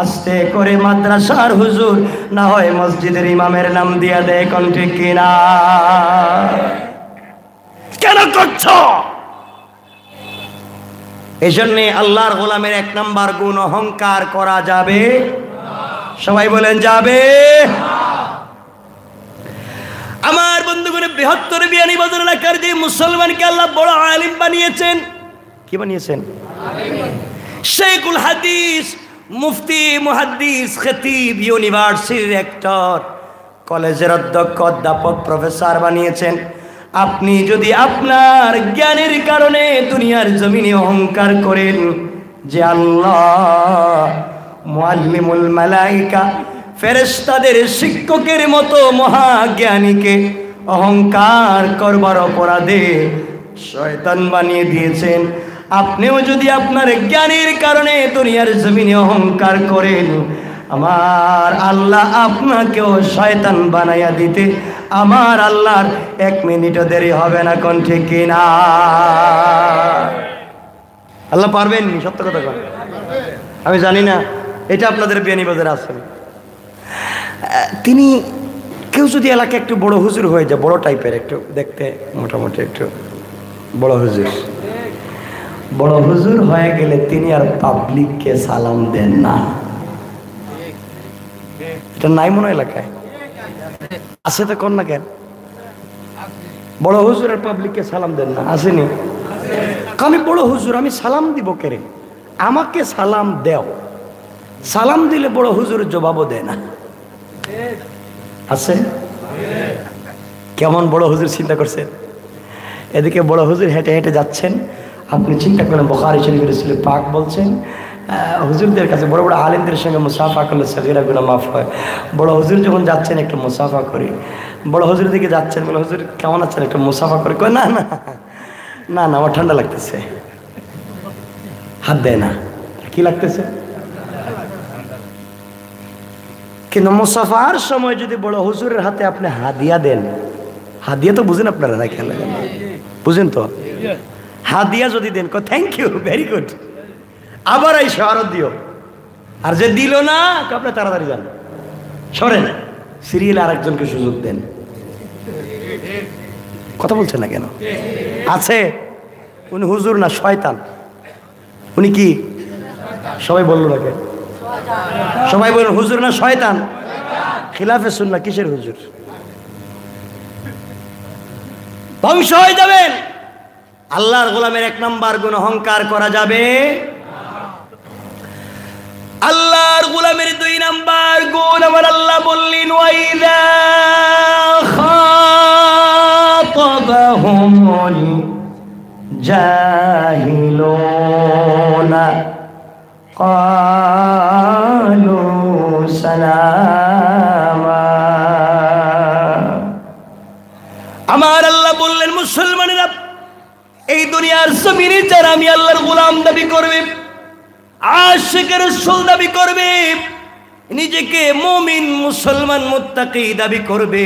আস্তে করে মাদ্রাসার হুজুর না হয় মসজিদের ইমামের নাম দিয়া দেয়। কোন ঠিক কিনা? কেন করছো? এই জন্যে আল্লাহর গোলামের 1 নাম্বার গুণ অহংকার করা যাবে। সবাই বলেন যাবে। আমার বন্ধুগণ, বৃহত্তর বিয়ানীবাজার এলাকার যে মুসলমানকে আল্লাহ বড় আলিম বানিয়েছেন, কি বানিয়েছেন? শেখুল হাদিস, মুফতি, মুহাদ্দিস, খতিব, ইউনিভার্সিটির রেক্টর, কলেজের অধ্যক্ষ, অধ্যাপক, প্রফেসর বানিয়েছেন। আপনি যদি আপনার জ্ঞানের কারণে দুনিয়ার জমিনে অহংকার করেন যে আল্লাহ মুআল্লিমুল মালাইকা, ফেরেশতাদের শিক্ষকের মতো মহাজ্ঞানীকে অহংকার করবার অপরাধে শয়তান বানিয়ে দিয়েছেন, আপনিও যদি আপনার জ্ঞানের কারণে দুনিয়ার জমিনে অহংকার করেন, আমার আল্লাহ আপনাকেও শয়তান বানাইয়া দিতে আমার আল্লাহর 1 মিনিটও দেরি হবে না। কোন ঠিক কিনা? আল্লাহ পারবেন? সত্য কথা কন। আমি জানি না, এটা আপনাদের বিয়ানীবাজারে আছে। তিনি কেউ যদি এলাকায় একটু বড় হুজুর হয়ে যায়, বড় টাইপের, একটু দেখতে মোটামুটি একটু বড় হুজুর, বড় হুজুর হয়ে গেলে তিনি আর পাবলিককে সালাম দেন না। এটা নাই মনে এলাকায় আছে তো? কন না কেন? বড় হুজুর আর পাবলিককে সালাম দেন না, আসেনি? আমি বড় হুজুর, আমি সালাম দিব কেরে? আমাকে সালাম দেও। সালাম দিলে বড় হুজুর জবাবও দেয় না, আছে? কেমন বড় হুজুর চিন্তা করছেন? এদিকে বড় হুজুর হেঁটে হেঁটে যাচ্ছেন, আপনি চিন্তা করেন বুখারী শরীফের রাসূল পাক বলছেন হুজুরদের কাছে, বড় বড় আলেমদের সঙ্গে মুসাফা করলে সগীরা গুনাহ মাফ হয়। বড় হুজুর যখন যাচ্ছেন একটু মুসাফা করি, বড় হুজুর দিকে যাচ্ছেন, বলে হুজুর কেমন আছেন, একটু মুসাফা করি। কয় না না না না, আমার ঠান্ডা লাগতেছে, হাত দেয় না। কি লাগতেছে? কিন্তু মুসাফার সময় যদি বড় হুজুরের হাতে আপনি হাদিয়া দেন, হাদিয়া তো বুঝেন আপনারা না? খেলে বুঝেন তো? হাদিয়া যদি দেন, কয় থ্যাংক ইউ, ভেরি গুড, আবার এই শহরত দিও। আর যে দিল না, আপনি তাড়াতাড়ি যান, সরেন, সিরিয়ালে আরেকজনকে সুযোগ দেন। কথা বলছেন না কেন? আছে উনি হুজুর না শয়তান? উনি কি? সবাই বললো না কেন? সবাই বলুন হুজুর না শয়তান? খিলাফে সুন্নাহ কিসের হুজুর? ধ্বংস হয়ে যাবেন। আল্লাহর গোলামের 1 নাম্বার গুণ অহংকার করা যাবে। আল্লাহর গোলামের 2 নাম্বার গুণ আমার আল্লাহ বললেন, ওয়াইদা খাতাবাহুমুল জাহিলুনা ক্বালু সালামা। আমার আল্লাহ বললেন, মুসলমানেরা এই দুনিয়ার জমিনে যারা আমি আল্লাহর গোলাম দাবি করবে, আশিক রাসূল দাবি করবে, নিজেকে মুমিন মুসলমান মুত্তাকি দাবি করবে,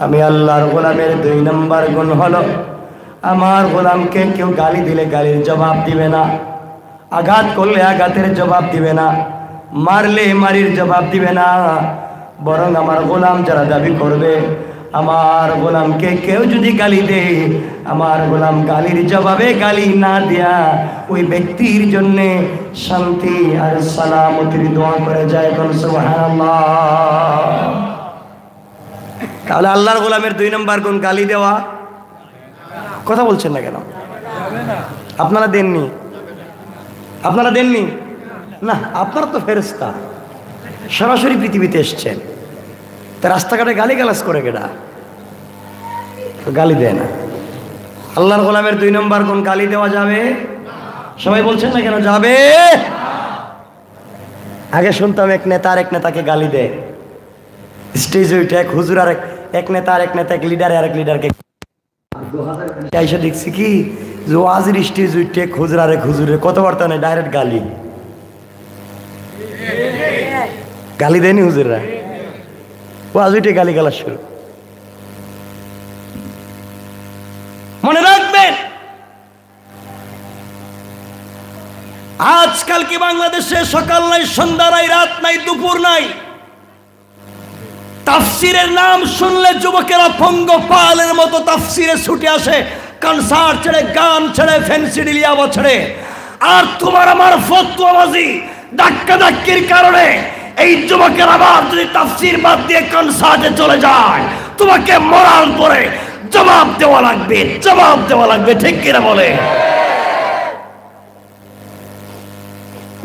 আমি আল্লাহর গোলামের 2 নাম্বার গুণ হলো আমার গোলামকে কেউ গালি দিলে গালির জবাব দিবে না, আঘাত করলে আঘাতের জবাব দিবে না, মারলে মারির জবাব দিবে না, বরং আমার গোলাম যারা দাবি করবে, আমার গোলামকে কেউ যদি গালি দেয়, আমার গোলাম গালির জবাবে গালি না দিয়া ওই ব্যক্তির জন্য শান্তি আর সালামতির দোয়া করে যায়। কোন সুবহানাল্লাহ। তাহলে আল্লাহর গোলামের 2 নাম্বার গুণ গালি দেওয়া। কথা বলছেন না কেন? আপনারা দেননি? আপনারা দেননি না? আপনারা তো ফেরেশতা, সরাসরি পৃথিবীতে এসছেন, তা রাস্তাঘাটে গালিগালাজ করে কেডা? তো গালি দেয় না। আল্লাহর গোলামের 2 নম্বর গুণ, গালি দেওয়া যাবে? সবাই বলছেন না কেন যাবে? আগে শুনতাম এক নেতা আর এক নেতাকে গালি দেয় স্টেজে উঠে, এক হুজুর আর এক নেতা আর এক নেতা, এক লিডার আর এক লিডারকে। 2000 দেখছি কি যে ওয়াজির স্টেজ উঠে এক হুজুর আর এক হুজুরের কথাবার্তা নেই, ডাইরেক্ট গালি। গালি দেয়নি হুজুররা, ওয়াজ উঠে গালি গালা শুরু। মনে রাখবেন, আজকাল কি বাংলাদেশে সকাল নাই, সন্ধ্যা নাই, রাত নাই, দুপুর নাই, তাফসিরের নাম শুনলে যুবকেরা পঙ্গপালের মতো তাফসিরে ছুটে আসে, কনসার্ট ছেড়ে, গান ছেড়ে, ফ্যান্সি ডিলিয়াবা ছেড়ে। আর তোমার আমার ফতোয়াবাজি, ধাক্কা ধাক্কির কারণে এই যুবকের আবার যদি তাফসির বাদ দিয়ে কনসার্টে চলে যায়, তোমাকে মোরাল করে জবাব দেওয়া লাগবে, জবাব দেওয়া লাগবে, ঠিক কিনা বলে?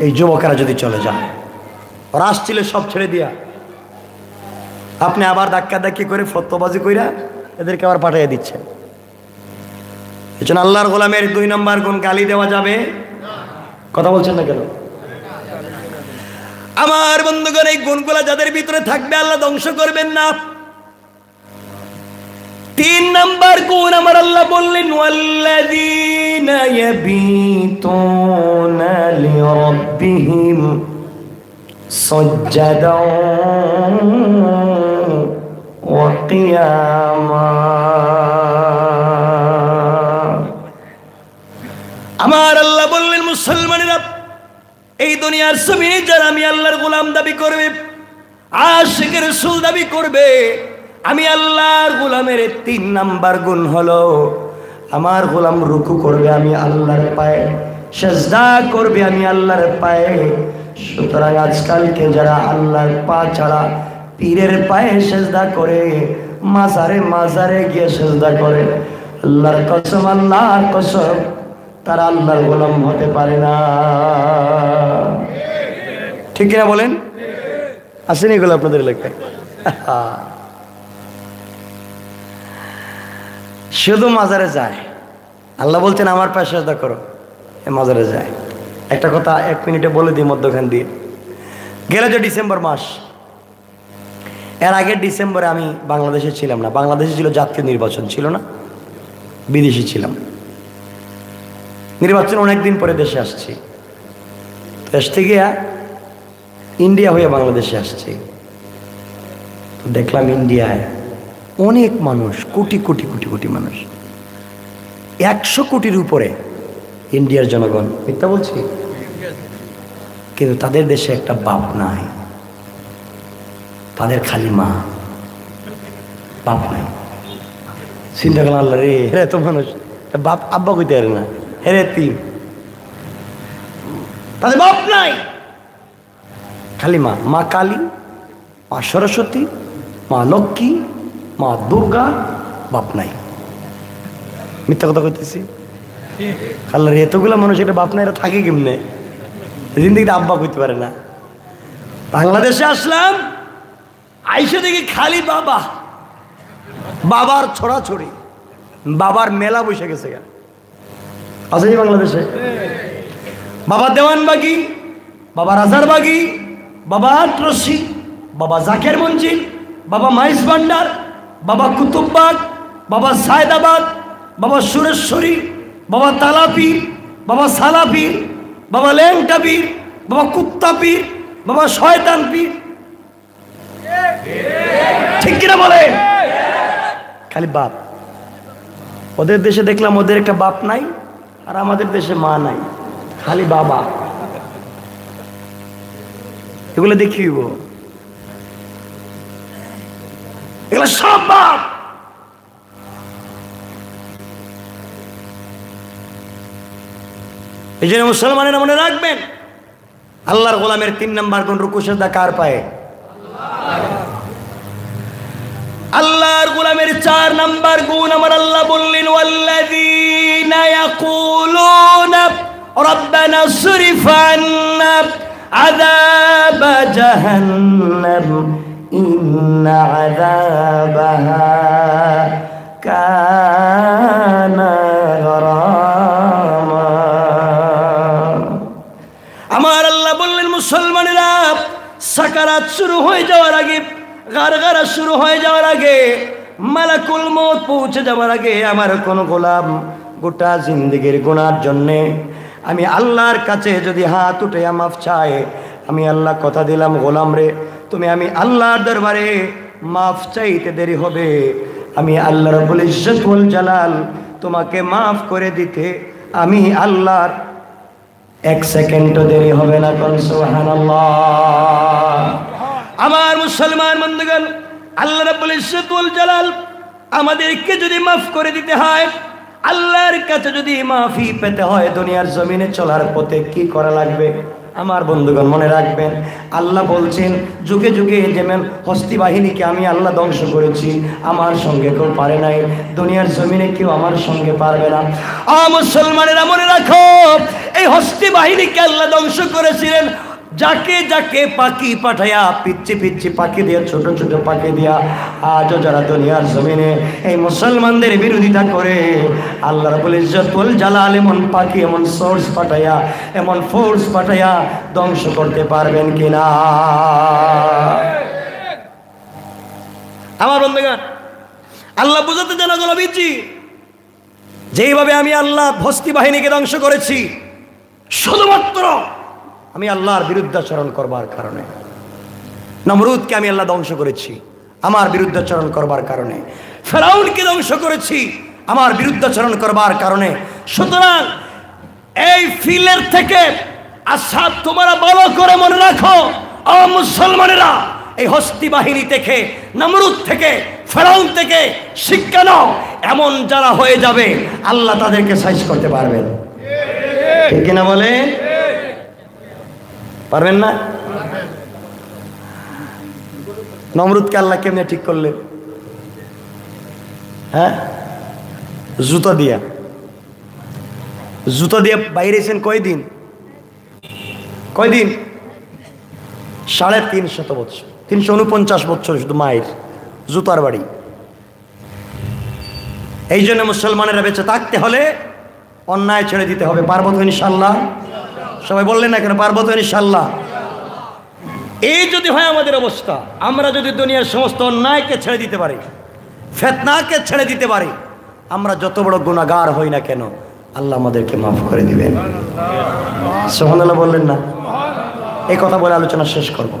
এই যুবকেরা যদি চলে যায়, ওরা আসছিল সব ছেড়ে দিয়া, আপনি আবার ধাক্কা ধাক্কি করে ফতোয়াবাজি কইরা এদেরকে আবার পাঠিয়ে দিচ্ছেন। এজন্য আল্লাহর গোলামের 2 নম্বর গুণ, গালি দেওয়া যাবে? কথা বলছেন না কেন? আমার বন্ধুগণ, এই গুণগুলা যাদের ভিতরে থাকবে আল্লাহ ধ্বংস করবেন না। 3 নম্বর গুণ আমার আল্লাহ বললেন, ওয়াল্লাযীনা ইয়াবীতুনা লিরাব্বিহিম সাজ্জাদান ওয়া কিয়ামা। আমার আল্লাহ বললেন, মুসলমানেরা, এই দুনিয়ার জমিনে যারা আমি আল্লাহর গোলাম দাবি করবে, আশিক রাসূল দাবি করবে, আমি আল্লাহর গোলামের 3 নম্বর গুণ হলো আমার গোলাম রুকু করবে আমি আল্লাহর পায়ে, সিজদা করবে আমি আল্লাহর পায়ে। সুতরাং আজকালকে যারা আল্লাহর পা ছাড়া পীরের পায়ে সিজদা করে, মাজারে মাজারে গিয়ে সিজদা করে, আল্লাহর কসম, আল্লাহর কসম, তারা আল্লাহর গোলাম হতে পারে না। ঠিক কিনা বলেন? আসেনি এগুলো আপনাদের এলাকায়? শুধু মাজারে যায়, আল্লাহ বলছেন আমার পায়ে সিজদা করো, মাজারে যায়। একটা কথা 1 মিনিটে বলে দিই মধ্যখান দিয়ে। গেল যে ডিসেম্বর মাস, এর আগের ডিসেম্বরে আমি বাংলাদেশে ছিলাম না। বাংলাদেশে ছিল জাতীয় নির্বাচন, ছিল না, বিদেশি ছিলাম। নির্বাচন অনেকদিন পরে দেশে আসছি। দেশ থেকে ইন্ডিয়া হয়ে বাংলাদেশে আসছি। তো দেখলাম ইন্ডিয়ায় অনেক মানুষ, কোটি কোটি কোটি কোটি মানুষ, 100 কোটির উপরে ইন্ডিয়ার জনগণ। মিথ্যা বলছি? কিন্তু তাদের দেশে একটা বাপ নাই, তাদের খালি মা, বাপ নাই। চিন্তা করলাম, আল্লাহ রে, হেরে তো মানুষ বাপ আব্বা কইতে পারে না, হেরে তিন, তাদের বাপ নাই, খালি মা। মা কালী, মা সরস্বতী, মা লক্ষ্মী, মা দুর্গা, বাপ নাই। মিথ্যা কথা কইতেছি? আল্লাহ রে, এতগুলা মানুষ একটা বাপ নাই, এরা থাকে কেমনে? জিন্দিগিতে আব্বা কইতে পারে না। বাংলাদেশে আসলাম, আইসে দেখি খালি বাবা, বাবার ছড়াছড়ি, বাবার মেলা বসে গেছে। আছে বাংলাদেশে বাবা দেওয়ানবাগি, বাবা রাজারবাগি, বাবা আটরসি, বাবা জাকের মঞ্জিল, বাবা মাইজ ভান্ডার, বাবা কুতুববাগ, বাবা সায়দাবাদ, বাবা সুরেশ্বরী, বাবা তালাপীর, বাবা সালাপীর, বাবা ল্যাংটা পীর, বাবা কুত্তা পীর, বাবা শয়তান পীর। ঠিক কিনা বলে? খালি বাপ। ওদের দেশে দেখলাম ওদের একটা বাপ নাই, আর আমাদের দেশে মা নাই, খালি বাবা। এগুলো দেখিব, এগুলো সব বাপ। এই জন্য মুসলমানেরা মনে রাখবেন, আল্লাহর গোলামের 3 নম্বর গুণ রুকু সিজদা কার পায়ে? আল্লাহর গোলামের 4 নম্বর গুণ আমার আল্লাহ বললেন, ওয়াল্লাযীনা ইয়াকুলুনা রাব্বানা সরিফ আন্না আযাব জাহান্নাম ইন্না আযাবাহা কানা গারামা। আমার আল্লাহ বললেন, মুসলমানেরা সাকারাত শুরু হয়ে যাওয়ার আগে, গারগারা শুরু হয়ে যাওয়ার আগে, মালাকুল মউত পৌঁছে যাওয়ার আগে আমার কোন গোলাম গোটা জিন্দেগির গুনার জন্যে আমি আল্লাহর কাছে যদি হাত উঠে মাফ চায়, আমি আল্লাহ কথা দিলাম, গোলাম রে তুমি আমি আল্লাহর দরবারে মাফ চাইতে দেরি হবে, আমি আল্লাহ রাব্বুল ইজ্জত ওয়াল জালাল তোমাকে মাফ করে দিতে আমি আল্লাহর এক সেকেন্ডও দেরি হবে না। কোন সুবহানাল্লাহ। আমার মুসলমান বন্ধুগণ, আল্লাহ রাব্বুল ইজ্জত ওয়াল জালাল আমাদেরকে যদি মাফ করে দিতে হয়, আল্লাহর কাছে যদি মাফি পেতে হয়, দুনিয়ার জমিনে চলার পথে কি করা লাগবে? আমার বন্ধুগণ মনে রাখবেন, আল্লাহ বলছেন যুগে যুগে যেমন হস্তি বাহিনীকে আমি আল্লাহ ধ্বংস করেছি, আমার সঙ্গে কেউ পারে নাই, দুনিয়ার জমিনে কেউ আমার সঙ্গে পারবে না। মুসলমানেরা মনে রাখো, এই হস্তি বাহিনীকে আল্লাহ ধ্বংস করেছিলেন যাকে যাকে পাখি পাঠায়া, পিচ্ছি পিচ্ছি পাখি দিয়া, ছোট ছোট পাখি দিয়া। আজও যারা দুনিয়ার জমিনে এই মুসলমানদের বিরোধিতা করে, আল্লাহ রাব্বুল ইজ্জত ওয়াল জালাল এমন পাখি, এমন সোর্স পাঠায়া, এমন ফোর্স পাঠায়া ধ্বংস করতে পারবেন কিনা? আমার বন্ধুগণ, আল্লাহ বুঝাতে জানা গেল বিচি, যেইভাবে আমি আল্লাহ হস্তি বাহিনীকে ধ্বংস করেছি শুধুমাত্র আমি আল্লাহর বিরুদ্ধাচরণ করবার কারণে। নমরুদকে আমি আল্লাহ ধ্বংস করেছি আমার বিরুদ্ধাচরণ করবার কারণে। ফেরাউনকে ধ্বংস করেছি আমার বিরুদ্ধাচরণ করবার কারণে। সুতরাং এই ফিলের থেকে আচ্ছা তোমরা ভালো করে মনে রাখো, ও মুসলমানেরা, এই হস্তি বাহিনী থেকে, নমরুদ থেকে, ফেরাউন থেকে শিক্ষা নাও। এমন যারা হয়ে যাবে আল্লাহ তাদেরকে সাইজ করতে পারবেন, ঠিক কিনা বলে? পারবেন না? নমরুদকে আল্লাহ কেমনে ঠিক করলেন? হ্যাঁ, জুতা দিয়া, জুতা দিয়ে বাইরেছেন কয়দিন? 350 বছর, 349 বছর শুধু মায়ের জুতার বাড়ি। এই জন্য মুসলমানেরা বেঁচে থাকতে হলে অন্যায় ছেড়ে দিতে হবে। পারবো তো ইনশাল্লাহ? সবাই বললেন না কেন? পারবো তো ইনশাল্লাহ? এই যদি হয় আমাদের অবস্থা, আমরা যদি দুনিয়ার সমস্ত অন্যায়কে ছেড়ে দিতে পারি, ফিতনাকে ছেড়ে দিতে পারি, আমরা যত বড় গুনাহগার হই না কেন আল্লাহ আমাদেরকে মাফ করে দিবেন। সুবহানাল্লাহ বললেন না? এই কথা বলে আলোচনা শেষ করব।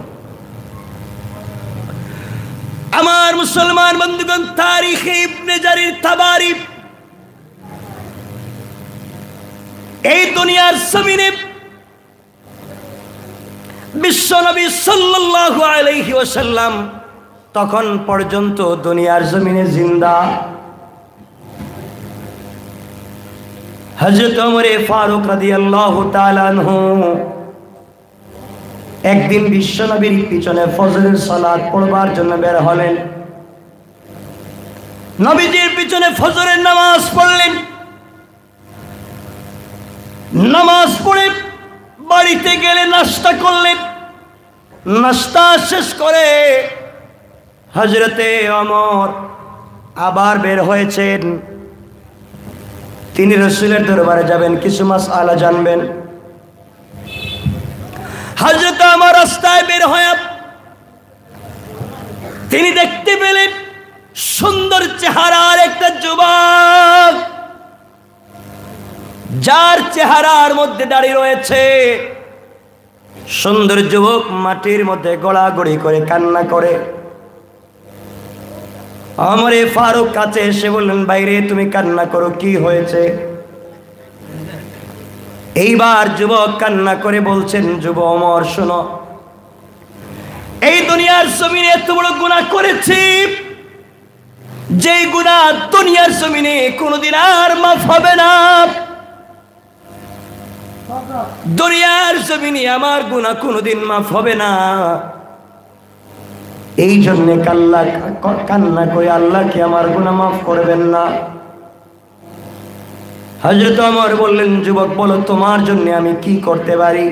আমার মুসলমান বন্ধুগণ, তারিখে ইবনে জারির তাবারি এই দুনিয়ার জমিনে বিশ্বনবী সাল্লাল্লাহু আলাইহি ওয়াসাল্লাম তখন পর্যন্ত দুনিয়ার জমিনে জিন্দা। হযরত ওমর ফারুক রাদিয়াল্লাহু তাআলা আনহু একদিন বিশ্বনবীর পিছনে ফজরের সালাত পড়বার জন্য বের হলেন। নবীজির পিছনে ফজরের নামাজ পড়লেন। নামাজ পড়ে বাড়িতে গেলে নাস্তা করলেন। নাস্তা শেষ করে হযরতে ওমর আবার বের হয়েছেন। তিনি রাসূলের দরবারে যাবেন, কিছু মাসআলা জানবেন। হযরত ওমর রাস্তায় বের হয়ে তিনি দেখতে পেলেন সুন্দর চেহারার একটা যুবক, যার চেহারার মধ্যে দাড়ি রয়েছে। সুন্দর যুবক মাটির মধ্যে গড়াগড়ি করে কান্না করে। ওমর ফারুক কাছে এসে বললেন, বাইরে তুমি কান্না করো, কি হয়েছে? এইবার যুবক কান্না করে বলছেন, যুব ওমর শোনো, এই দুনিয়ার জমিনে এত বড় গুনাহ করেছি, যে গুনাহ দুনিয়ার জমিনে কোনোদিন আর মাফ হবে না। দুনিয়ার জমিনে আমার গুনাহ কোনোদিন মাফ হবে না। এই জন্য কান্না করে আল্লাহকে আমার গুনাহ মাফ করবেন না। হযরত ওমর বললেন, যুবক বলো তোমার জন্য আমি কি করতে পারি?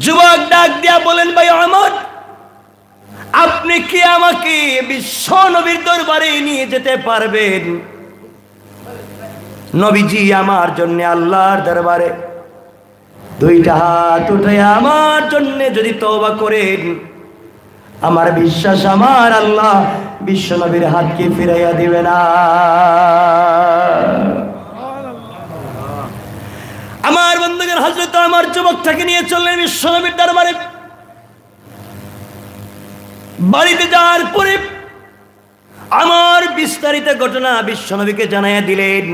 যুবক ডাক দিয়া বলেন, ভাই ওমর, আপনি কি আমাকে বিশ্ব নবীর দরবারে নিয়ে যেতে পারবেন? নবীজি আমার জন্য আল্লাহর দরবারে দুইটা হাত উঠে আমার জন্য যদি তওবা করেন, আমার বিশ্বাস আমার আল্লাহ বিশ্ব নবীর হাতকে ফিরাইয়া দিবে না। আমার বন্ধুগণ, হযরত আমার যুবকটাকে নিয়ে চললেন বিশ্ব নবীর দরবারে। বাড়িতে যাওয়ার পরে আমার বিস্তারিত ঘটনা বিশ্ব নবীকে জানাইয়া দিলেন।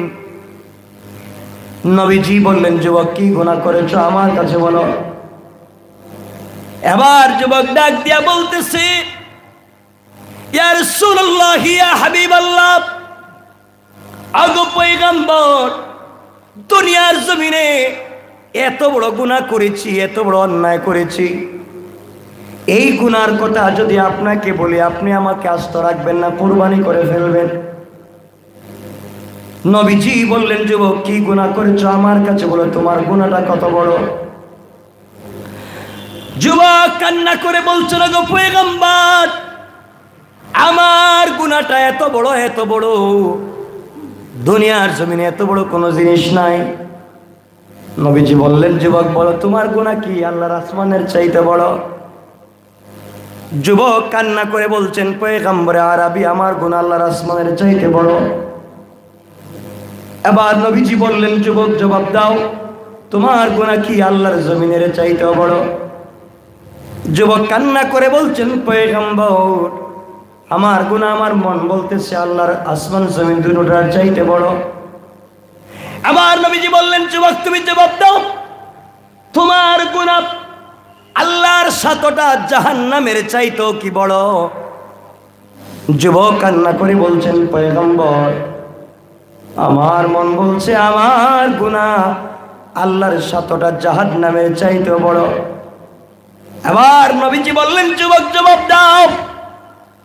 নবীজি বললেন, যুবক কি গুনাহ করেছো আমার কাছে বলো। এবার যুবক ডাক দিয়া বলতেছে, ইয়া রাসূলুল্লাহ, ইয়া হাবিবাল্লাহ, আগো পয়গম্বর, দুনিয়ার জমিনে এত বড় গুনাহ করেছি, এত বড় অন্যায় করেছি। এই গুনার কথা যদি আপনাকে বলি, আপনি আমাকে আস্ত রাখবেন না, কুরবানি করে ফেলবেন। নবীজি বললেন, যুবক কি গুনাহ করেছো আমার কাছে বলো, তোমার গুনাহটা কত বড়। যুবক কান্না করে বলছিল, গো পয়গম্বর, আমার গুনাহটা এত বড়, এত বড়, দুনিয়ার জমিনে এত বড় কোনো জিনিস নাই। নবীজি বললেন, যুবক বলো তোমার গুনাহ কি আল্লাহর আসমানের চাইতে বড়। যুবক কান্না করে বলছেন, পয়গম্বরে আরবি, আমার গুনাহ আল্লাহর আসমানের চাইতে বড়। এবার নবীজি বললেন, যুবক জবাব দাও, তোমার গুনাহ কি আল্লাহর জমিনের চাইতে বড়। যুবক কান্না করে বলছেন, পয়গম্বর, আমার গুনাহ, আমার মন বলতেছে আল্লাহর আসমান জমিন দুটোটার চাইতে বড়। আবার নবীজি বললেন, যুবক তুমি জবাব দাও, তোমার গুনাহ আল্লাহর 7টা জাহান্নামের চাইতেও কি বড়। যুবক কান্না করে বলছেন, পয়গম্বর, আমার মন বলছে আমার গুনাহ আল্লাহর 7টা জাহান্নামের চাইতেও বড়। আবার নবীজি বললেন, যুবক জবাব দাও,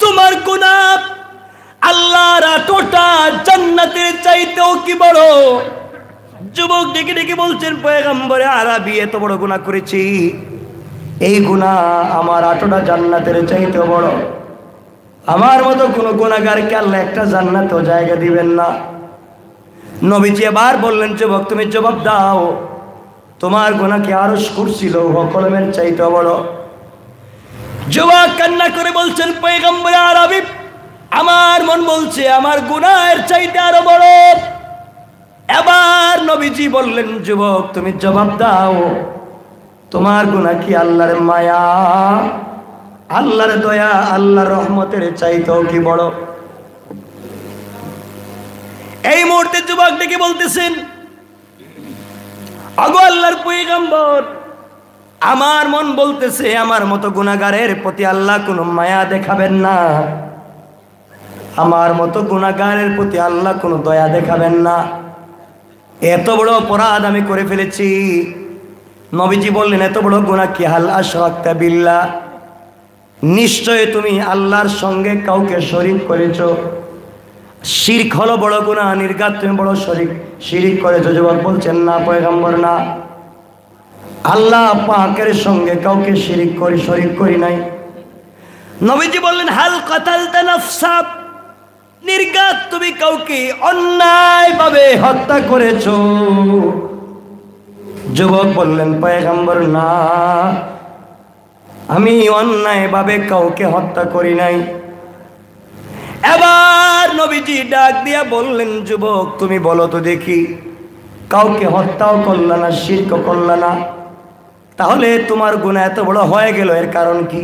তোমার গুনাহ আল্লাহর 8টা জান্নাতের চাইতেও কি বড়। যুবক ডেকে ডেকে বলছেন, পয়গম্বরে আরবি, এত বড় গুনাহ করেছি, এই গুনাহ আমার 8টা জান্নাতের চাইতেও বড়। আমার মতো কোনো গুনাহগারকে আল্লাহ একটা জান্নাতেও জায়গা দিবেন না। নবীজি আবার বললেন, যুবক তুমি জবাব দাও, তোমার গুনাহ কি আরশ কুরসি লৌহ কলমের চাইতেও বড়। যুবক কান্না করে বলছেন, পয়গম্বর আরবি, আমার মন বলছে আমার গুনাহের চাইতে আরো বড়। এবার নবীজি বললেন, যুবক তুমি জবাব দাও, তোমার গুনাহ কি আল্লাহর মায়া, আল্লাহর দয়া, আল্লাহর রহমতের চাইতেও কি বড়। এই মুহূর্তে যুবক ডেকে বলতেছেন, আগো আল্লাহর পয়গম্বর, আমার মন বলতেছে আমার মতো গুনাহগারের প্রতি আল্লাহ কোনো মায়া দেখাবেন না, আমার মতো গুনাহগারের প্রতি আল্লাহ কোনো দয়া দেখাবেন না। এত বড় অপরাধ আমি করে ফেলেছি। নবীজি বললেন, এত বড় গুনাহ কি, হাল আশরাকতা বিল্লাহ, নিশ্চয় তুমি আল্লাহর সঙ্গে কাউকে শরীক করেছো। শিরক হলো বড় গুনাহ, নির্ঘাত তুমি বড় শিরিক করেছো। যুবক বলছেন, না পয়গম্বর, না, আল্লাহ পাকের সঙ্গে কাউকে শরীক করি নাই। নবীজি বললেন, হাল কাতালতা নাফসা, নির্ঘাত তুমি কাউকে অন্যায়ভাবে হত্যা করেছো। যুবক বললেন, পয়গম্বর, না, আমি অন্যায়ভাবে কাউকে হত্যা করি নাই। এবার নবীজি ডাক দিয়া বললেন, যুবক তুমি বলো তো দেখি, কাউকে হত্যাও করলা না, শিরকও করলা না, তাহলে তোমার গুনাহ এত বড় হয়ে গেল, এর কারণ কি?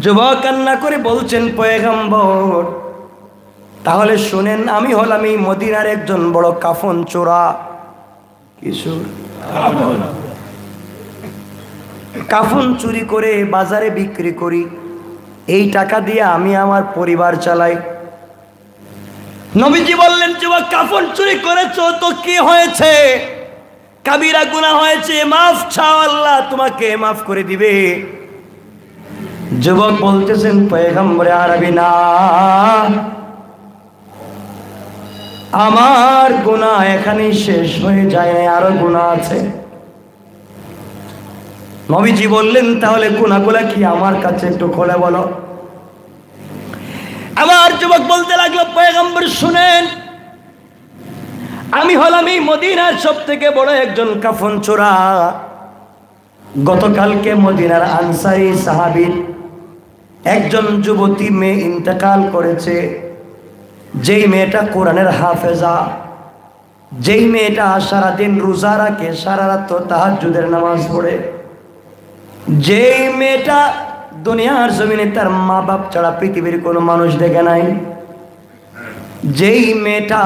যুবক কান্না করে বলছেন, পয়গম্বর, তাহলে শুনেন, আমি হলাম এই মদিনার একজন বড় কাফন চোরা। কাফন চুরি করে বাজারে বিক্রি করি, এই টাকা দিয়ে আমি আমার পরিবার চালাই। নবীজি বললেন, যুবক কাফন চুরি করেছো তো কি হয়েছে? কাবিরা গুনাহ হয়েছে, মাফ চাও, আল্লাহ তোমাকে মাফ করে দিবে। যুবক বলতেছেন, পয়গম্বরে আরবি, না, আমার গুনাহ এখানেই শেষ হয়ে যায় না, আরো গুনাহ আছে। নবীজি বললেন, তাহলে গুনাহগুলো কি আমার কাছে একটু খুলে বলো। আমার যুবক বলতে লাগলো, পয়গম্বর শুনেন, আমি হলাম এই মদিনার সব থেকে বড় একজন কাফন চোরা। গতকালকে মদিনার আনসারী সাহাবীর একজন যুবতী মেয়ে ইন্তেকাল করেছে। যেই মেয়েটা কোরআনের হাফেজা, যেই মেয়েটা সারাদিন রোজা রাখে, সারা রাত তাহাজ্জুদের নামাজ পড়ে, যেই মেয়েটা দুনিয়ার জমিনে তার মা বাপ ছাড়া পৃথিবীর কোনো মানুষ দেখে নাই, যেই মেয়েটা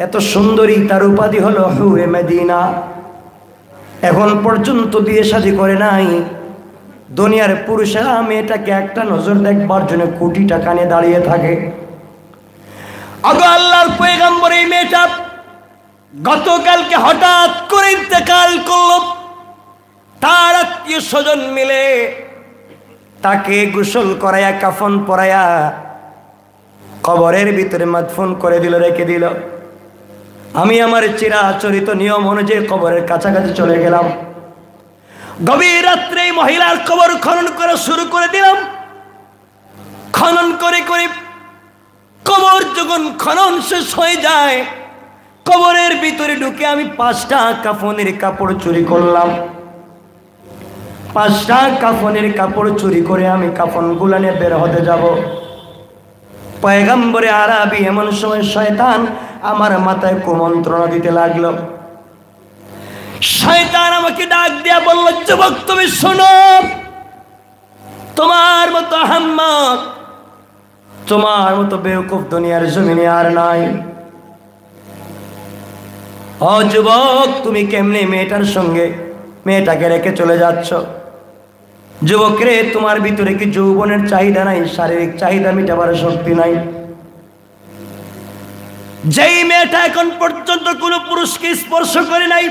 এত সুন্দরী, তার উপাধি হলো হুরে মদিনা, এখন পর্যন্ত বিয়ে শাদী করে নাই। দুনিয়ার পুরুষেরা মেয়েটাকে একটা নজর দেখবার জন্য কোটি টাকা নিয়ে দাঁড়িয়ে থাকে। আগো আল্লাহর পয়গম্বর, এই মেয়েটা গতকালকে হঠাৎ করে ইন্তেকাল করল। তার আত্মীয় স্বজন মিলে তাকে গোসল করাইয়া, কাফন পরাইয়া কবরের ভিতরে মাদফুন করে দিল, রেখে দিল। আমি আমার চিরাচরিত নিয়ম অনুযায়ী কবরের কাছাকাছি চলে গেলাম। গভীর রাত্রে মহিলার কবর খনন করা শুরু করে দিলাম। খনন করে করে কবর যখন খনন শেষ হয়ে যায়, কবরের ভিতরে ঢুকে আমি 5টা কাফনের কাপড় চুরি করলাম। 5টা কাফনের কাপড় চুরি করে আমি কাফনগুলো নিয়ে বের হতে যাব। পয়গম্বরে আরবি এমন সময় শয়তান আমার মাথায় কুমন্ত্রণা দিতে লাগলো। শয়তান আমাকে ডাক দিয়া বলল, যুবক তুমি শোনো, তোমার মতো আহম্মক, তোমার মতো বেওকুফ দুনিয়ার জমিনে আর নাই। ও যুবক, তুমি কেমনে মেয়েটার সঙ্গে মেয়েটাকে রেখে চলে যাচ্ছ? যুবক রে, তোমার ভিতরে কি যৌবনের চাহিদা নাই? শারীরিক চাহিদা মিটাবার শক্তি নাই? যেই মেয়েটা এখন পর্যন্ত কোনো পুরুষকে স্পর্শ করে নাই,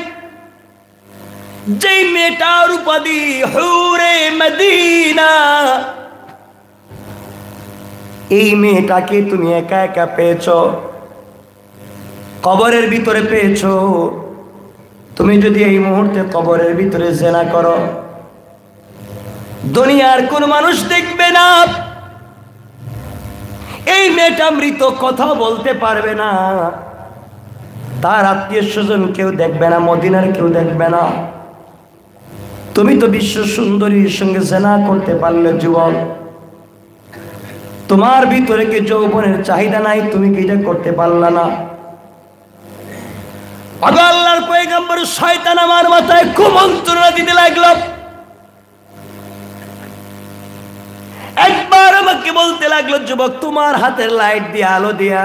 যেই মেয়েটার উপাধি হুরে মদিনা, এই মেয়েটাকে তুমি একা একা পেয়েছ, কবরের ভিতরে পেয়েছ। তুমি যদি এই মুহূর্তে কবরের ভিতরে জিনা করো, দুনিয়ার কোন মানুষ দেখবে না। এই মেয়েটা মৃত, কথা বলতে পারবে না, তার আত্মীয় স্বজন কেউ দেখবে না, মদিনার কেউ দেখবে না। তুমি তো বিশ্ব সুন্দরীর সঙ্গে জিনা করতে পারলে যুবক, তোমার ভিতরে কি যৌবনের চাহিদা নাই? তুমি কি এটা করতে পারলা না? আল্লাহর পয়গম্বর, শয়তান আমার মাথায় কুমন্ত্রণা দিতে লাগলো। একবার আমাকে বলতে লাগলো, যুবক তোমার হাতের লাইট দিয়ে, আলো দিয়া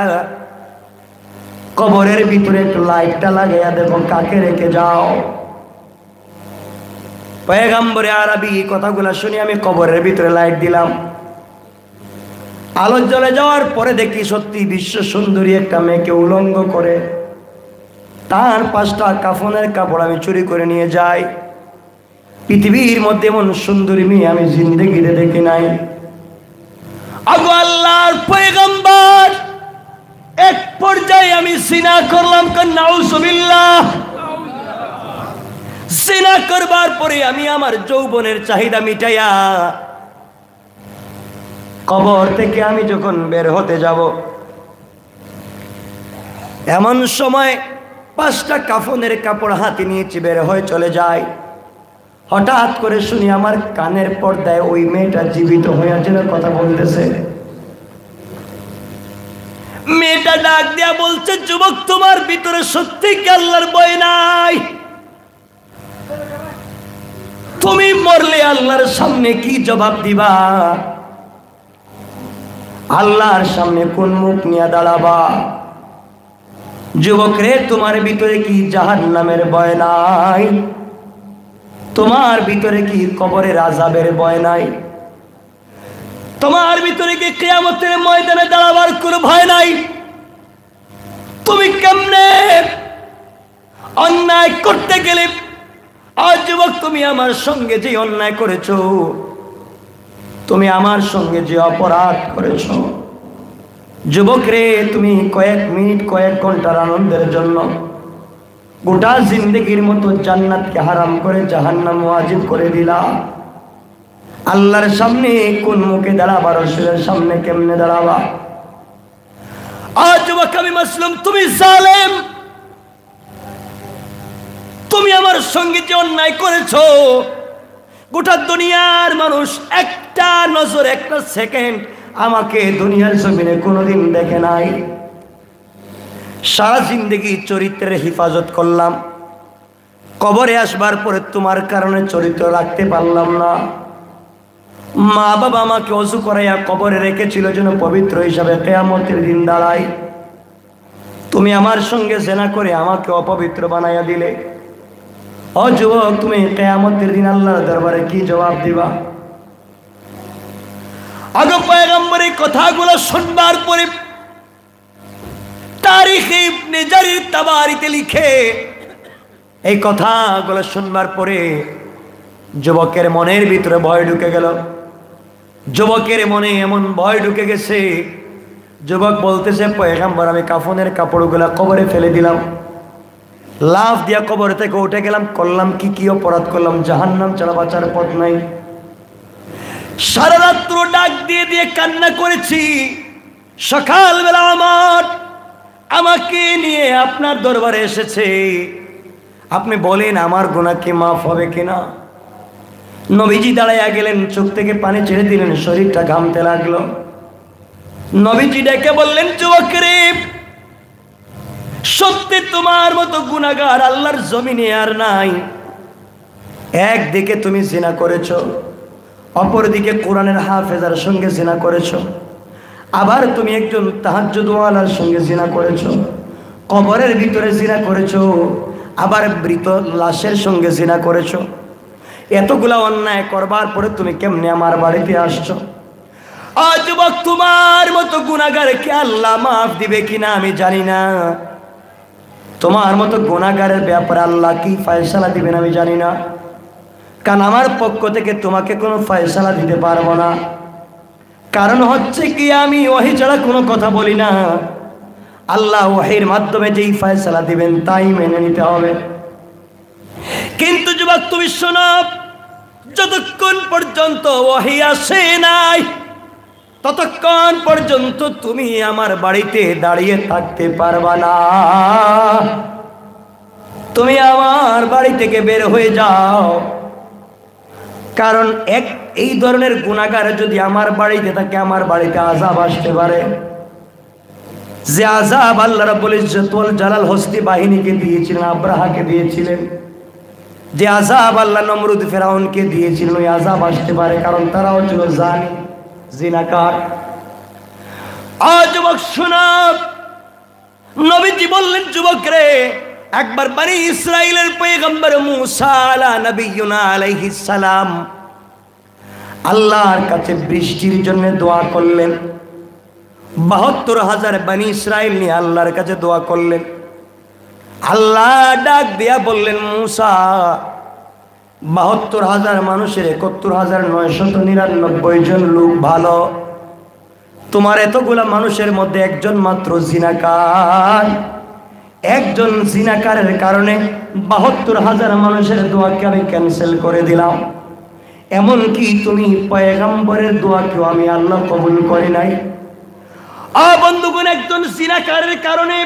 কবরের ভিতরে একটু লাইটটা লাগাইয়া দেখো, কাকে রেখে যাও। পয়গম্বরে আরবি কথাগুলো শুনি আমি কবরের ভিতরে লাইট দিলাম। আলো জ্বলে যাওয়ার পরে দেখি সত্যি বিশ্ব সুন্দরী একটা মেয়েকে উলঙ্গ করে তার 5টা কাফনের কাপড় আমি চুরি করে নিয়ে যাই। পৃথিবীর মধ্যে এমন সুন্দরী মেয়ে আমি জিন্দেগিতে দেখি নাই। আগো আল্লাহর পয়গম্বর, এক পর্যায়ে আমি জিনা করলাম। নাউজুবিল্লাহ। জিনা করবার পরে আমি আমার যৌবনের চাহিদা মিটাইয়া কবর থেকে আমি যখন বের হতে যাব, এমন সময় 5টা কাফনের কাপড় হাতে নিয়েছি, বের হয়ে চলে যায়। হঠাৎ করে শুনি আমার কানের পর্দায় ওই মেয়েটা জীবিত হয়ে যেন কথা বলতেছে। মেয়েটা ডাক দিয়া বলছে, যুবক তোমার ভিতরে সত্যি কি আল্লাহর ভয় নাই? তুমি মরলে আল্লাহর সামনে কি জবাব দিবা? আল্লাহর সামনে কোন মুখ নিয়ে দাঁড়াবা? যুবক রে, তোমার ভিতরে কি জাহান্নামের ভয় নাই? তোমার ভিতরে কি কবরের আযাবের ভয় নাই? তোমার ভিতরে কি কিয়ামতের ময়দানে দাঁড়াবার কোনো ভয় নাই? তুমি কেমনে অন্যায় করতে গেলে, আজ যুবক তুমি আমার সঙ্গে যে অন্যায় করেছো, তুমি আমার সঙ্গে যে অপরাধ করেছো, যুবক রে, তুমি কয়েক মিনিট কয়েক ঘন্টার আনন্দের জন্য গোটা জিন্দেগির মতো জান্নাতকে হারাম করে জাহান্নাম ওয়াজিব করে দিলা। আল্লাহর সামনে কোন মুখে দাঁড়াবা, রাসূলের সামনে কেমনে দাঁড়াবা? আজ আমি মাসলুম, তুমি জালেম, তুমি আমার সঙ্গে যে অন্যায় করেছো, গোটা দুনিয়ার মানুষ একটা নজর, একটা সেকেন্ড আমাকে দুনিয়ার জমিনে কোনোদিন দেখে নাই। সারা জিন্দেগি চরিত্রের হেফাজত করলাম, কবরে আসবার পরে তোমার কারণে চরিত্র রাখতে পারলাম না। মা বাবা আমাকে ওযু করাইয়া কবরে রেখেছিল যেন পবিত্র হিসাবে কিয়ামতের দিন দাঁড়াই। তুমি আমার সঙ্গে জিনা করে আমাকে অপবিত্র বানাইয়া দিলে। ও যুবক, তুমি কিয়ামতের দিন আল্লাহর দরবারে কি জবাব দিবা? আগে পয়গম্বরের কথাগুলো শুনবার পরে তারিখে ইবনে জারির তাবারিতে লিখে, এই কথাগুলো শুনবার পরে যুবকের মনের ভিতরে ভয় ঢুকে গেল। যুবকের মনে এমন ভয় ঢুকে গেছে, যুবক বলতেছে, পয়গম্বর আমি কাফনের কাপড়গুলা কবরে ফেলে দিলাম, লাফ দিয়া কবর থেকে উঠে গেলাম, করলাম কি অপরাধ করলাম? জাহান্নাম ছাড়া বাঁচার পথ নাই। সারা রাত্র ডাক দিয়ে দিয়ে কান্না করেছি, সকালবেলা আমাকে নিয়ে আপনার দরবারে এসেছে, আপনি বলেন আমার গুনাহ কি মাফ হবে কিনা? নবীজি দাঁড়াইয়া গেলেন, চোখ থেকে পানি ছেড়ে দিলেন, শরীরটা ঘামতে লাগলো। নবীজি ডেকে বললেন, যুবক রে, সত্যি তোমার মতো গুনাহগার আল্লাহর জমিনে আর নাই। একদিকে তুমি জিনা করেছো, অপরদিকে কোরআনের হাফেজার সঙ্গে জিনা করেছো, আবার তুমি একজন তাহাজ্জুদওয়ালার সঙ্গে জিনা করেছো, কবরের ভিতরে জিনা করেছো, আবার মৃত লাশের সঙ্গে জিনা করেছো। এতগুলা অন্যায় করবার পরে তুমি কেমনে আমার বাড়িতে আসছো? আজ যুবক, তোমার মতো গুনাহগারকে আল্লাহ মাফ দিবে কিনা আমি জানি না। তোমার মতো গুনাহগারের ব্যাপারে আল্লাহ কি ফয়সালা দিবেন আমি জানি না, কারণ আমার পক্ষ থেকে তোমাকে কোনো ফয়সালা দিতে পারবো না। কারণ হচ্ছে কি, আমি ওহী ছাড়া কোনো কথা বলি না। আল্লাহ ওহীর মাধ্যমে যেই ফয়সালা দিবেন তাই মেনে নিতে হবে। কিন্তু যুবক তুমি শোনো, যতক্ষণ পর্যন্ত ওহী আসে নাই ততক্ষণ পর্যন্ত তুমি আমার বাড়িতে দাঁড়িয়ে থাকতে পারবা না। তুমি আমার বাড়ি থেকে বের হয়ে যাও, কারণ এই ধরনের গুনাহগার যদি আমার বাড়িতে থাকে আমার বাড়িতে আযাব আসতে পারে। যে আযাব আল্লাহ রাব্বুল ইজ্জত ওয়াল জালাল হস্তি বাহিনীকে দিয়েছিলেন, আব্রাহাকে দিয়েছিলেন, যে আযাব আল্লাহ নমরুদ ফেরাউনকে দিয়েছিলেন, ওই আযাব আসতে পারে, কারণ তারাও ছিল জানি, জিনাকার। যুবক শোনো, নবীজি বললেন, যুবক রে, একবার বনি ইসরাইলের পয়গম্বর মূসা আলাইহিস সালাম আল্লাহর কাছে বৃষ্টির জন্য দোয়া করলেন। ৭২,০০০ বনি ইসরাইল নিয়ে আল্লাহর কাছে দোয়া করলেন। আল্লাহ ডাক দিয়া বললেন, মূসা, ৭২,০০০ মানুষের ৭১,৯৯৯ জন লোক ভালো, তোমার এতগুলা মানুষের মধ্যে একজন মাত্র জিনাকার। একজন জিনাকারের কারণে ৭২,০০০ মানুষের দোয়াকে আমি ক্যান্সেল করে দিলাম। এমনকি তুমি পয়গম্বরের দোয়াকেও আমি আল্লাহ কবুল করি নাই। বন্ধুগণ, একজন জিনাকারের কারণে